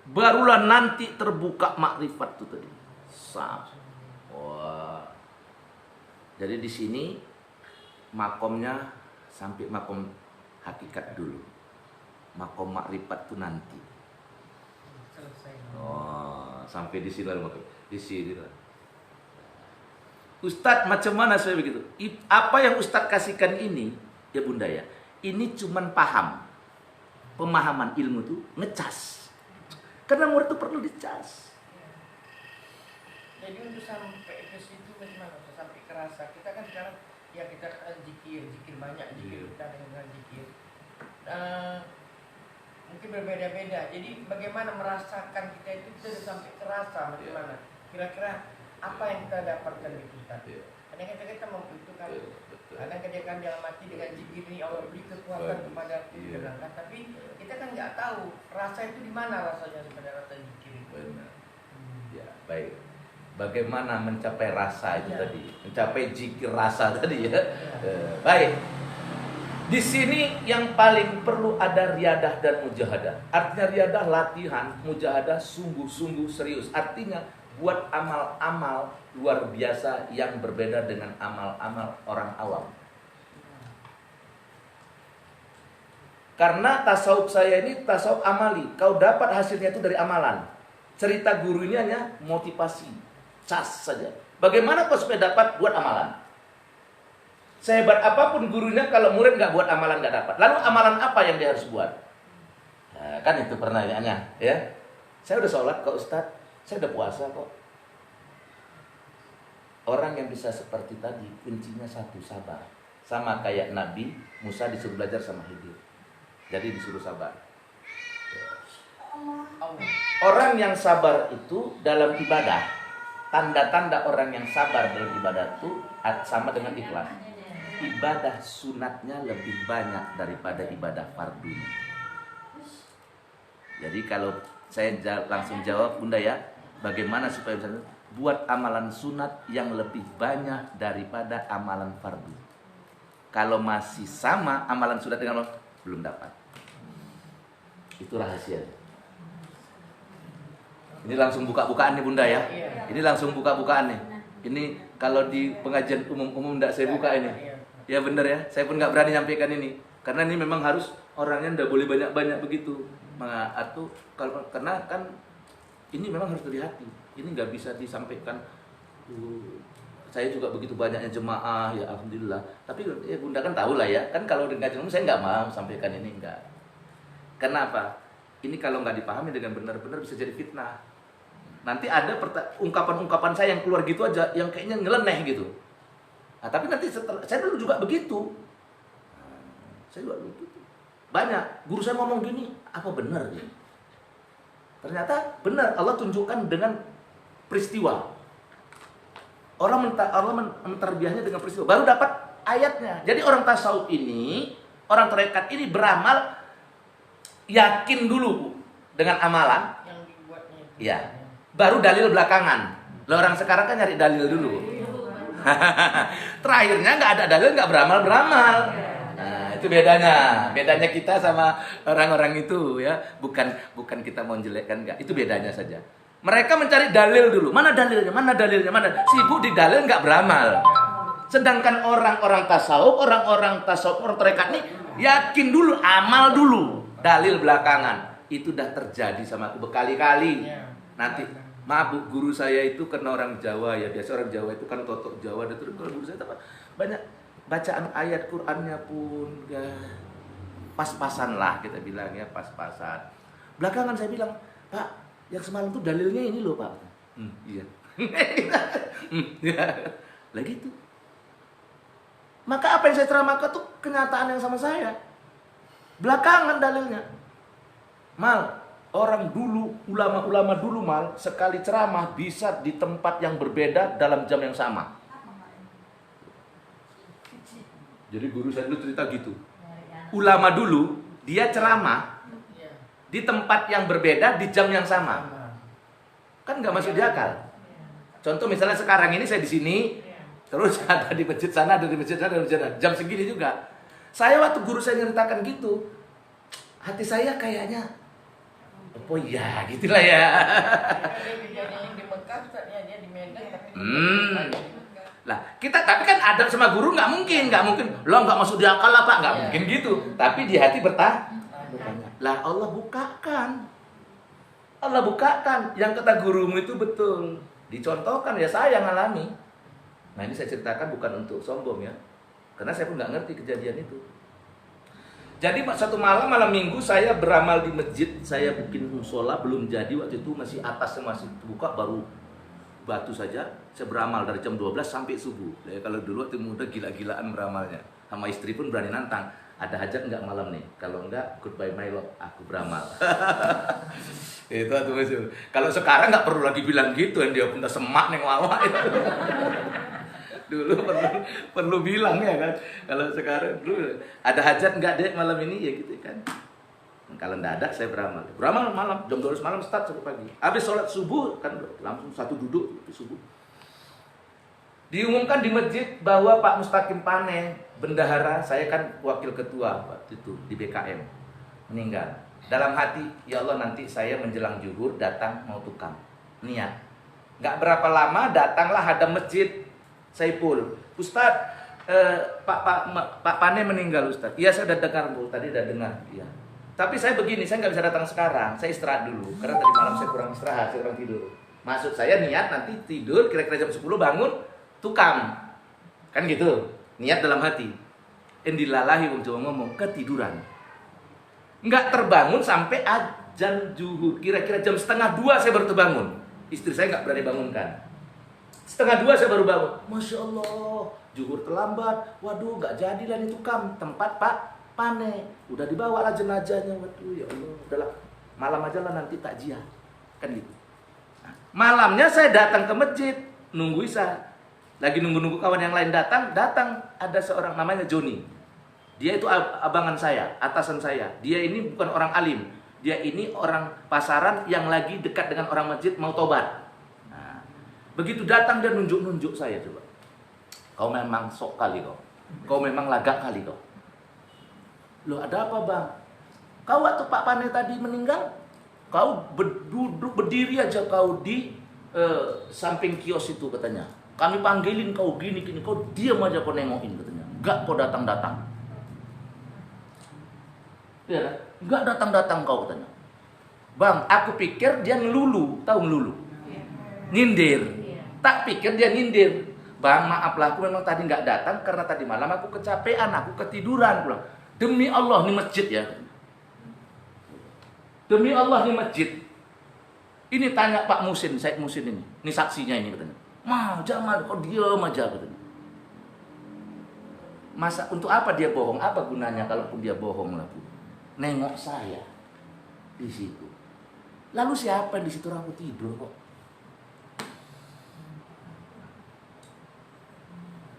S1: Barulah nanti terbuka makrifat itu tadi. Wah. Jadi di sini makomnya sampai makom hakikat dulu. Makom makrifat itu nanti. Oh, sampai di sini lah makom. Di sini lah. Ustadz macam mana saya begitu? Apa yang Ustadz kasihkan ini, ya Bunda ya, ini cuman paham. Pemahaman ilmu itu ngecas. Karena murid itu perlu dicas.
S3: Jadi untuk sampai ke situ bagaimana? Sampai kerasa. Kita kan sekarang ya kita zikir banyak, zikir kita dengan zikir. Mungkin berbeda-beda. Jadi bagaimana merasakan kita itu sudah sampai kerasa bagaimana? Kira-kira apa yang kita dapatkan itu tadi? Kadang-kadang kita membutuhkan. Kadang-kadang dalam hati dengan zikir ini Allah beri kekuatan kepada kita. Tapi kita kan nggak tahu rasa itu di mana rasanya sebenarnya rasa zikir itu.
S1: Benar. Ya, baik. Bagaimana mencapai rasa itu tadi? Mencapai zikir rasa tadi ya. Baik. Di sini yang paling perlu ada riadah dan mujahadah. Artinya riadah latihan, mujahadah sungguh-sungguh serius. Artinya buat amal-amal luar biasa yang berbeda dengan amal-amal orang awam. Karena tasawuf saya ini tasawuf amali. Kau dapat hasilnya itu dari amalan. Cerita guru ini hanya motivasi, cas saja. Bagaimana kau supaya dapat buat amalan? Sehebat apapun gurunya, kalau murid nggak buat amalan nggak dapat. Lalu amalan apa yang dia harus buat? Nah, kan itu pertanyaannya, ya. Saya udah sholat kok Ustadz, saya udah puasa kok. Orang yang bisa seperti tadi, kuncinya satu, sabar. Sama kayak Nabi Musa disuruh belajar sama Khidir. Jadi disuruh sabar. Orang yang sabar itu dalam ibadah, tanda-tanda orang yang sabar dalam ibadah itu sama dengan ikhlas. Ibadah sunatnya lebih banyak daripada ibadah fardunya. Jadi kalau saya langsung jawab Bunda ya, bagaimana supaya bisa buat amalan sunat yang lebih banyak daripada amalan fardu. Kalau masih sama amalan sunat dengan Allah, belum dapat. Itu rahasia. Ini langsung buka-bukaan nih Bunda ya. Ini langsung buka-bukaan nih. Ini kalau di pengajian umum enggak saya buka ini. Ya benar ya, saya pun nggak berani nyampaikan ini. Karena ini memang harus orangnya nggak boleh banyak-banyak begitu. Atau karena kan ini memang harus dari hati. Ini nggak bisa disampaikan. Saya juga begitu banyaknya jemaah, ya alhamdulillah. Tapi ya Bunda kan tahu lah ya. Kan kalau dengan umum saya nggak mau sampaikan ini, enggak. Kenapa? Ini kalau nggak dipahami dengan benar-benar bisa jadi fitnah. Nanti ada ungkapan-ungkapan saya yang keluar gitu aja, yang kayaknya nyeleneh gitu. Nah, tapi nanti setelah, saya dulu juga begitu. Saya juga begitu. Banyak guru saya ngomong gini, apa benar ya? Ternyata benar, Allah tunjukkan dengan peristiwa. Allah menterbiahnya dengan peristiwa. Baru dapat ayatnya. Jadi orang tasawuf ini, orang tarekat ini beramal yakin dulu Bu dengan amalan
S3: yang dibuatnya.
S1: Iya. Baru dalil belakangan. Lah orang sekarang kan nyari dalil dulu. Terakhirnya nggak ada dalil, nggak beramal. Nah, itu bedanya. Bedanya kita sama orang-orang itu ya. Bukan kita mau jelekkan, enggak. Itu bedanya saja. Mereka mencari dalil dulu. Mana dalilnya? Mana dalilnya? Mana? Sibuk di dalil, nggak beramal. Sedangkan orang-orang tasawuf, orang tarekat ini yakin dulu, amal dulu, dalil belakangan. Itu udah terjadi sama aku berkali-kali. Nanti maaf Bu, guru saya itu kena orang Jawa ya. Biasa orang Jawa itu kan totok Jawa. Dan terus kalau guru saya apa? Banyak bacaan ayat Qur'annya pun ya, pas-pasan lah kita bilang ya, pas-pasan. Belakangan saya bilang, Pak, yang semalam tuh dalilnya ini loh Pak. Iya. Ya. Lah gitu. Maka apa yang saya ceramahkan tuh kenyataan yang sama saya. Belakangan dalilnya. Mal, orang dulu, ulama-ulama dulu Mal, sekali ceramah bisa di tempat yang berbeda dalam jam yang sama. Jadi guru saya dulu cerita gitu. Ulama dulu, dia ceramah di tempat yang berbeda di jam yang sama. Kan nggak masuk di akal. Contoh misalnya sekarang ini saya di sini, terus ada di masjid sana, ada di masjid sana, ada di masjid sana. Jam segini juga. Saya waktu guru saya nyeritakan gitu, hati saya kayaknya, oh ya, gitulah ya.
S3: Yang di Mekah, dia di Medan, tapi
S1: Lah, tapi kan adab sama guru nggak mungkin, lo nggak masuk di akal lah Pak, nggak mungkin gitu. Tapi di hati bertanya. Lah Allah bukakan, yang kata gurumu itu betul. Dicontohkan ya, saya yang alami. Nah ini saya ceritakan bukan untuk sombong ya, karena saya pun nggak ngerti kejadian itu. Jadi satu malam minggu saya beramal di masjid, saya bikin musola belum jadi waktu itu, masih atasnya masih terbuka, baru batu saja, saya beramal dari jam 12 sampai subuh. Ya, kalau dulu waktu muda gila-gilaan beramalnya. Sama istri pun berani nantang. Ada hajat nggak malam nih? Kalau enggak, goodbye my love, aku beramal. Itu tuh Mas. Kalau sekarang nggak perlu lagi bilang gitu, dia punya semak neng lawak. Dulu perlu bilang ya kan. Kalau sekarang dulu ada hajat nggak dek malam ini ya gitu kan. Kalau nggak ada saya beramal. Beramal malam jam 12 malam start sampai pagi. Habis sholat subuh kan langsung satu duduk di subuh. Diumumkan di masjid bahwa Pak Mustaqim Pane, bendahara, saya kan wakil ketua waktu itu di BKM, meninggal. Dalam hati, ya Allah nanti saya menjelang zuhur datang mau tukang. Niat. Nggak berapa lama datanglah ada masjid Saipul. Ustadz, Pak Pane meninggal Ustadz. Iya saya udah dengar Bu, tadi udah dengar. Iya. Tapi saya begini, saya nggak bisa datang sekarang. Saya istirahat dulu, karena tadi malam saya kurang istirahat, saya kurang tidur. Maksud saya niat nanti tidur kira-kira jam 10 bangun tukang, kan gitu, niat dalam hati. Endilalahi wong Jawa ngomong ketiduran, nggak terbangun sampai azan zuhur. Kira-kira jam 1:30 saya baru terbangun. Istri saya nggak berani bangunkan. 1:30 saya baru bangun. Masya Allah, zuhur terlambat. Waduh, nggak jadilah nih tukang tempat Pak Pane. Udah dibawa lah jenazahnya. Waduh, ya Allah, udahlah malam aja lah nanti takziah, kan gitu. Nah, malamnya saya datang ke masjid, nunggu isya. Lagi nunggu-nunggu kawan yang lain datang ada seorang namanya Joni. Dia itu abangan saya, atasan saya. Dia ini bukan orang alim. Dia ini orang pasaran yang lagi dekat dengan orang masjid mau tobat. Nah, begitu datang dia nunjuk-nunjuk saya coba. Kau memang sok kali kau. Kau memang lagak kali kau. Loh ada apa bang? Kau waktu Pak Pane tadi meninggal, kau duduk berdiri aja kau di samping kios itu katanya. Kami panggilin kau gini, kau diam aja kau nengokin katanya. Enggak kau datang-datang. Ya kan? Enggak datang-datang kau katanya. Bang, aku pikir dia ngelulu, tahu ngelulu? Nyindir. Tak pikir dia nyindir. Bang, maaflah aku memang tadi enggak datang karena tadi malam aku kecapean, aku ketiduran pulang. Demi Allah ini masjid ya. Demi Allah ini masjid. Ini tanya Pak Musin, Said Musin ini saksinya ini katanya. Jangan kau diam aja katanya. Masa untuk apa dia bohong? Apa gunanya kalaupun dia bohong lah Bu? Nengok saya di situ. Lalu siapa yang di situ aku tidur kok?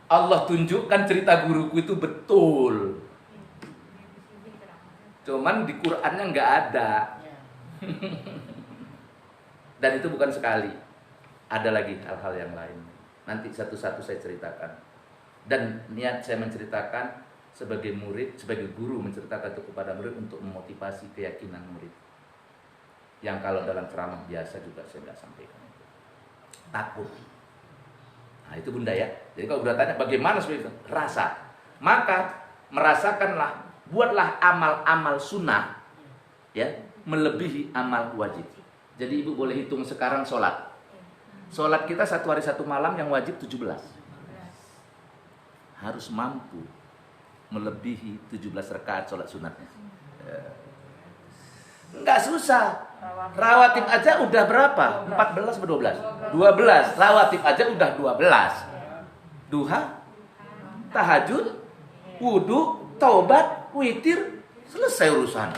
S1: Allah tunjukkan cerita guruku itu betul. Cuman di Qur'annya nggak ada. Dan itu bukan sekali. Ada lagi hal-hal yang lain. Nanti satu-satu saya ceritakan. Dan niat saya menceritakan sebagai murid, sebagai guru menceritakan itu kepada murid untuk memotivasi keyakinan murid. Yang kalau dalam ceramah biasa juga saya nggak sampaikan. Takut. Nah itu Bunda ya. Jadi kalau Bunda tanya bagaimana seperti itu? Rasa. Maka merasakanlah, buatlah amal-amal sunnah ya melebihi amal wajib. Jadi ibu boleh hitung sekarang sholat. Sholat kita 1 hari 1 malam yang wajib 17. Harus mampu melebihi 17 rakaat sholat sunatnya. Enggak susah. Rawatib aja udah berapa? 14 atau 12? 12. Rawatib aja udah 12. Duha, tahajud, wudu, taubat, witir, selesai urusan.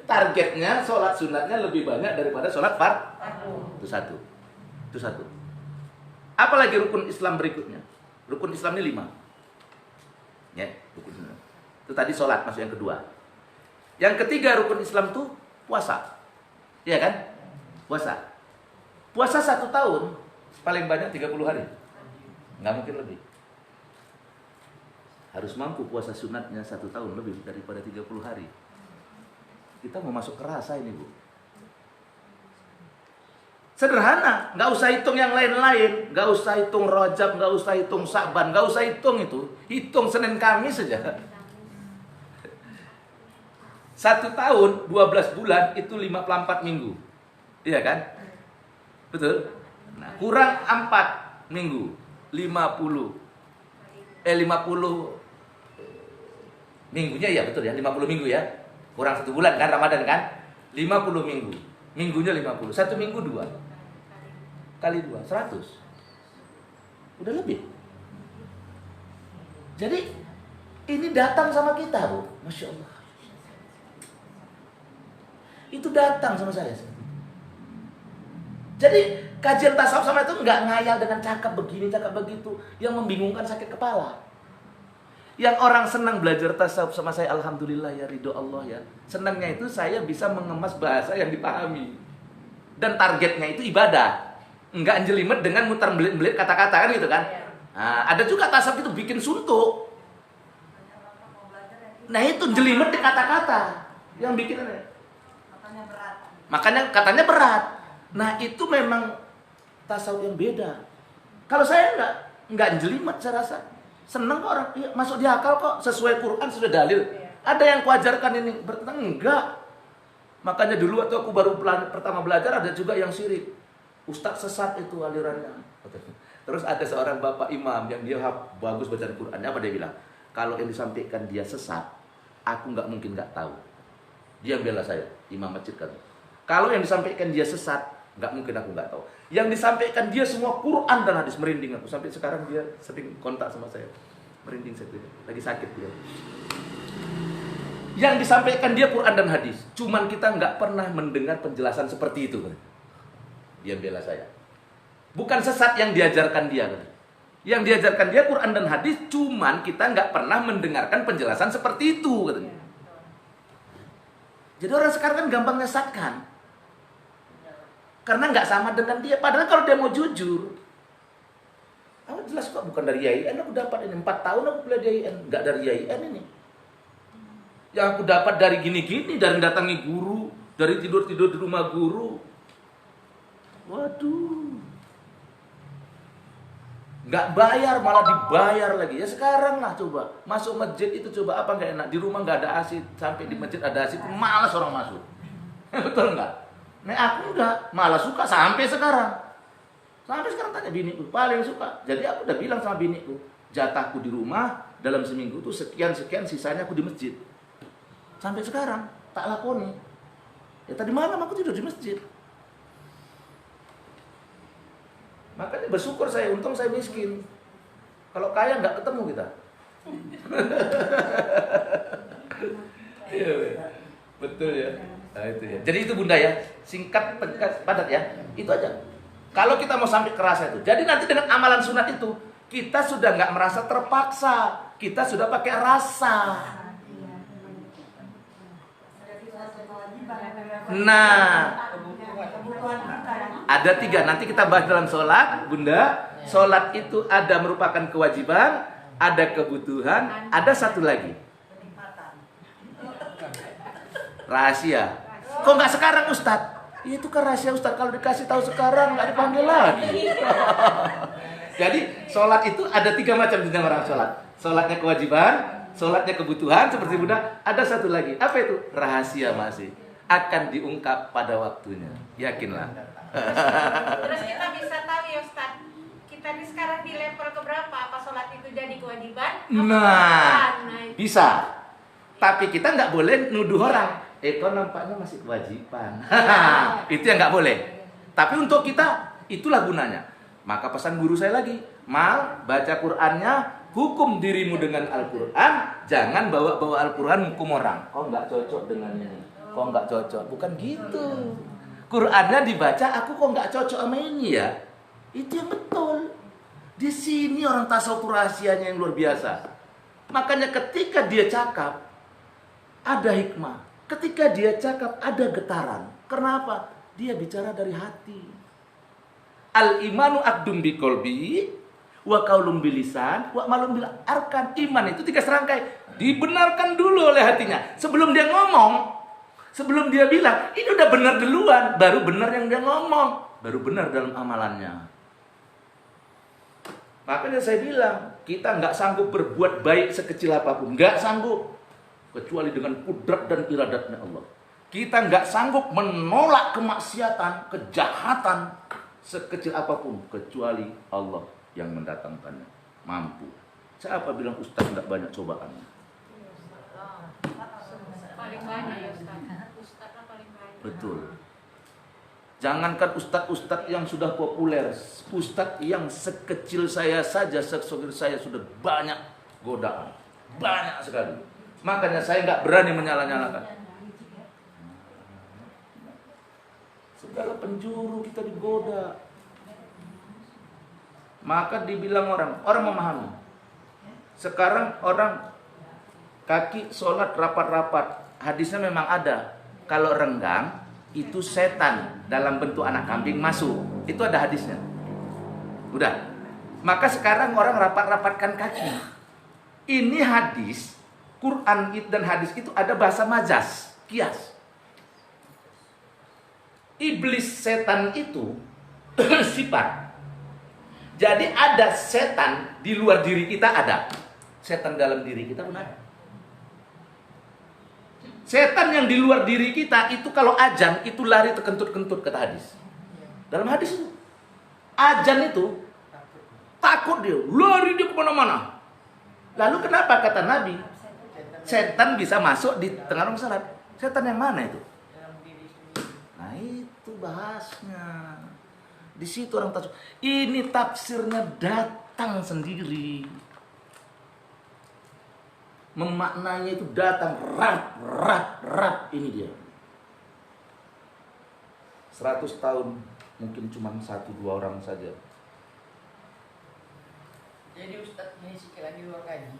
S1: Targetnya sholat sunatnya lebih banyak daripada sholat fardu. Itu satu. Apalagi rukun Islam berikutnya? Rukun Islam ini 5. Ya, rukun Islam. Itu tadi sholat masuk yang kedua. Yang ketiga rukun Islam itu puasa. Iya kan? Puasa. Puasa 1 tahun paling banyak 30 hari. Nggak mungkin lebih. Harus mampu puasa sunatnya 1 tahun lebih daripada 30 hari. Kita mau masuk ke rasa ini Bu. Sederhana, nggak usah hitung yang lain-lain, nggak usah hitung Rajab, nggak usah hitung Sa'ban, nggak usah hitung itu, hitung Senin Kamis saja. 1 tahun 12 bulan itu 54 minggu, iya kan? Betul? Nah, kurang 4 minggu, 50 minggunya ya betul ya, 50 minggu ya. Kurang 1 bulan kan Ramadan kan? 50 minggu. Minggunya 50. 1 minggu 2. kali 2, 100. Udah lebih. Jadi ini datang sama kita, Bu. Masya Allah. Itu datang sama saya. Jadi kajian tasawuf sama itu nggak ngayal dengan cakap begini, cakap begitu, yang membingungkan sakit kepala. Yang orang senang belajar tasawuf sama saya, alhamdulillah ya, ridho Allah ya. Senangnya itu saya bisa mengemas bahasa yang dipahami. Dan targetnya itu ibadah. Enggak jelimet dengan muter belit-belit kata-kata kan gitu kan. Nah, ada juga tasawuf itu bikin suntuk. Nah itu jelimet di kata-kata yang bikin ini. Makanya katanya berat. Nah itu memang tasawuf yang beda. Kalau saya enggak jelimet, saya rasa seneng kok orang, iya, masuk di akal kok, sesuai Quran, sesuai dalil. Ada yang kuajarkan ini bertentangan, enggak. Makanya dulu waktu aku baru pertama belajar ada juga yang syirik. Ustadz sesat itu alirannya. Terus ada seorang bapak imam yang dia bagus baca Qurannya, apa dia bilang? Kalau yang disampaikan dia sesat, aku nggak mungkin nggak tahu. Dia bela saya, imam masjid kan. Kalau yang disampaikan dia sesat, nggak mungkin aku nggak tahu. Yang disampaikan dia semua Quran dan hadis, merinding aku. Sampai sekarang dia sering kontak sama saya, merinding saya, lagi sakit dia. Yang disampaikan dia Quran dan hadis, cuman kita nggak pernah mendengar penjelasan seperti itu. Dia bela saya. Bukan sesat yang diajarkan dia. Yang diajarkan dia Quran dan hadis, cuman kita nggak pernah mendengarkan penjelasan seperti itu. Jadi orang sekarang kan gampang nyesatkan. Karena nggak sama dengan dia. Padahal kalau dia mau jujur, aku jelas kok bukan dari YIN aku dapat ini. 4 tahun aku belajar YIN, nggak dari YIN ini. Yang aku dapat dari gini-gini, dari datangi guru, dari tidur-tidur di rumah guru. Waduh. Nggak bayar, malah dibayar lagi. Ya sekarang lah coba. Masuk masjid itu coba apa nggak enak. Di rumah nggak ada AC, sampai di masjid ada AC, malas orang masuk. Betul nggak? Nah aku enggak, malah suka sampai sekarang. Sampai sekarang tanya biniku, paling suka. Jadi aku udah bilang sama biniku, jatahku di rumah dalam seminggu tuh sekian-sekian, sisanya aku di masjid. Sampai sekarang tak lakoni. Ya tadi malam aku tidur di masjid. Makanya bersyukur saya, untung saya miskin. Kalau kaya nggak ketemu kita. Iya, betul ya. Nah, itu ya. Jadi itu Bunda ya, singkat, tegas, padat ya. Itu aja. Kalau kita mau sampai kerasa itu, jadi nanti dengan amalan sunat itu kita sudah nggak merasa terpaksa, kita sudah pakai rasa. Nah, ada 3. Nanti kita bahas dalam sholat, Bunda. Sholat itu ada merupakan kewajiban, ada kebutuhan, ada satu lagi. Rahasia. Kok nggak sekarang Ustadz? Itu kan rahasia Ustadz. Kalau dikasih tahu sekarang nggak dipanggil lagi. Jadi sholat itu ada 3 macam jenis orang sholat. Sholatnya kewajiban, sholatnya kebutuhan seperti Bunda. Ada satu lagi. Apa itu? Rahasia masih. Akan diungkap pada waktunya. Yakinlah.
S2: Terus kita bisa tahu ya Ustadz, kita ini sekarang di level keberapa? Apa sholat itu jadi kewajiban?
S1: Nah, bisa. Tapi kita nggak boleh nuduh orang. Kok nampaknya masih kewajiban. Itu yang nggak boleh. Tapi untuk kita, itulah gunanya. Maka pesan guru saya lagi, Mal, baca Qur'annya, hukum dirimu dengan Al-Quran, jangan bawa-bawa Al-Quran hukum orang. Kok nggak cocok dengan ini? Kok nggak cocok? Bukan gitu. Qur'annya dibaca, aku kok nggak cocok sama ini ya? Itu yang betul. Di sini orang tasawuf rahasianya yang luar biasa. Makanya ketika dia cakap, ada hikmah. Ketika dia cakap ada getaran. Kenapa? Dia bicara dari hati. Al-imanu aqdum biqalbi wa qaulun bilisan wa malum bil arkan. Iman itu 3 serangkai. Dibenarkan dulu oleh hatinya. Sebelum dia ngomong, sebelum dia bilang, ini udah benar duluan, baru benar yang dia ngomong, baru benar dalam amalannya. Makanya saya bilang, kita nggak sanggup berbuat baik sekecil apapun, nggak sanggup. Kecuali dengan kudrat dan iradatnya Allah. Kita nggak sanggup menolak kemaksiatan, kejahatan sekecil apapun, kecuali Allah yang mendatangkannya. Mampu. Siapa bilang Ustaz nggak banyak cobaannya?
S2: Paling banyak ya Ustaz. Ustaznya paling banyak.
S1: Betul. Jangankan ustadz-ustadz yang sudah populer, ustadz yang sekecil saya saja, sekecil saya sudah banyak godaan, banyak sekali. Makanya saya nggak berani menyala-nyalakan. Segala penjuru kita digoda. Maka dibilang orang memahami. Sekarang orang kaki sholat rapat-rapat, hadisnya memang ada. Kalau renggang itu setan dalam bentuk anak kambing masuk. Itu ada hadisnya. Udah. Maka sekarang orang rapat-rapatkan kaki. Ini hadis, Quran dan hadis itu ada bahasa majas, kias. Iblis setan itu sifat. Jadi ada setan di luar diri kita ada. Setan dalam diri kita pun ada. Setan yang di luar diri kita itu kalau azan itu lari terkentut-kentut kata hadis. Dalam hadis itu azan itu takut dia, lari dia kemana-mana. Lalu kenapa kata Nabi setan bisa masuk di tengah orang salat? Setan yang mana itu? Nah itu bahasnya. Di situ orang tafsir. Ini tafsirnya datang sendiri. Memaknanya itu datang rat ini dia. 100 tahun mungkin cuma 1-2 orang saja.
S3: Jadi Ustadz ini sekali lagi luar kaji.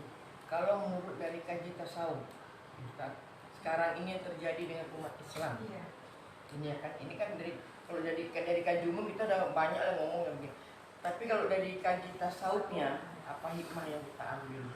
S3: Kalau menurut dari kaji tasawuf, Ustadz, sekarang ini yang terjadi dengan umat Islam.
S2: Iya.
S3: Ini kan dari kalau dari kaji umum kita udah banyak lah ngomong begini. Tapi kalau dari kaji tasawufnya, apa hikmah yang kita ambil?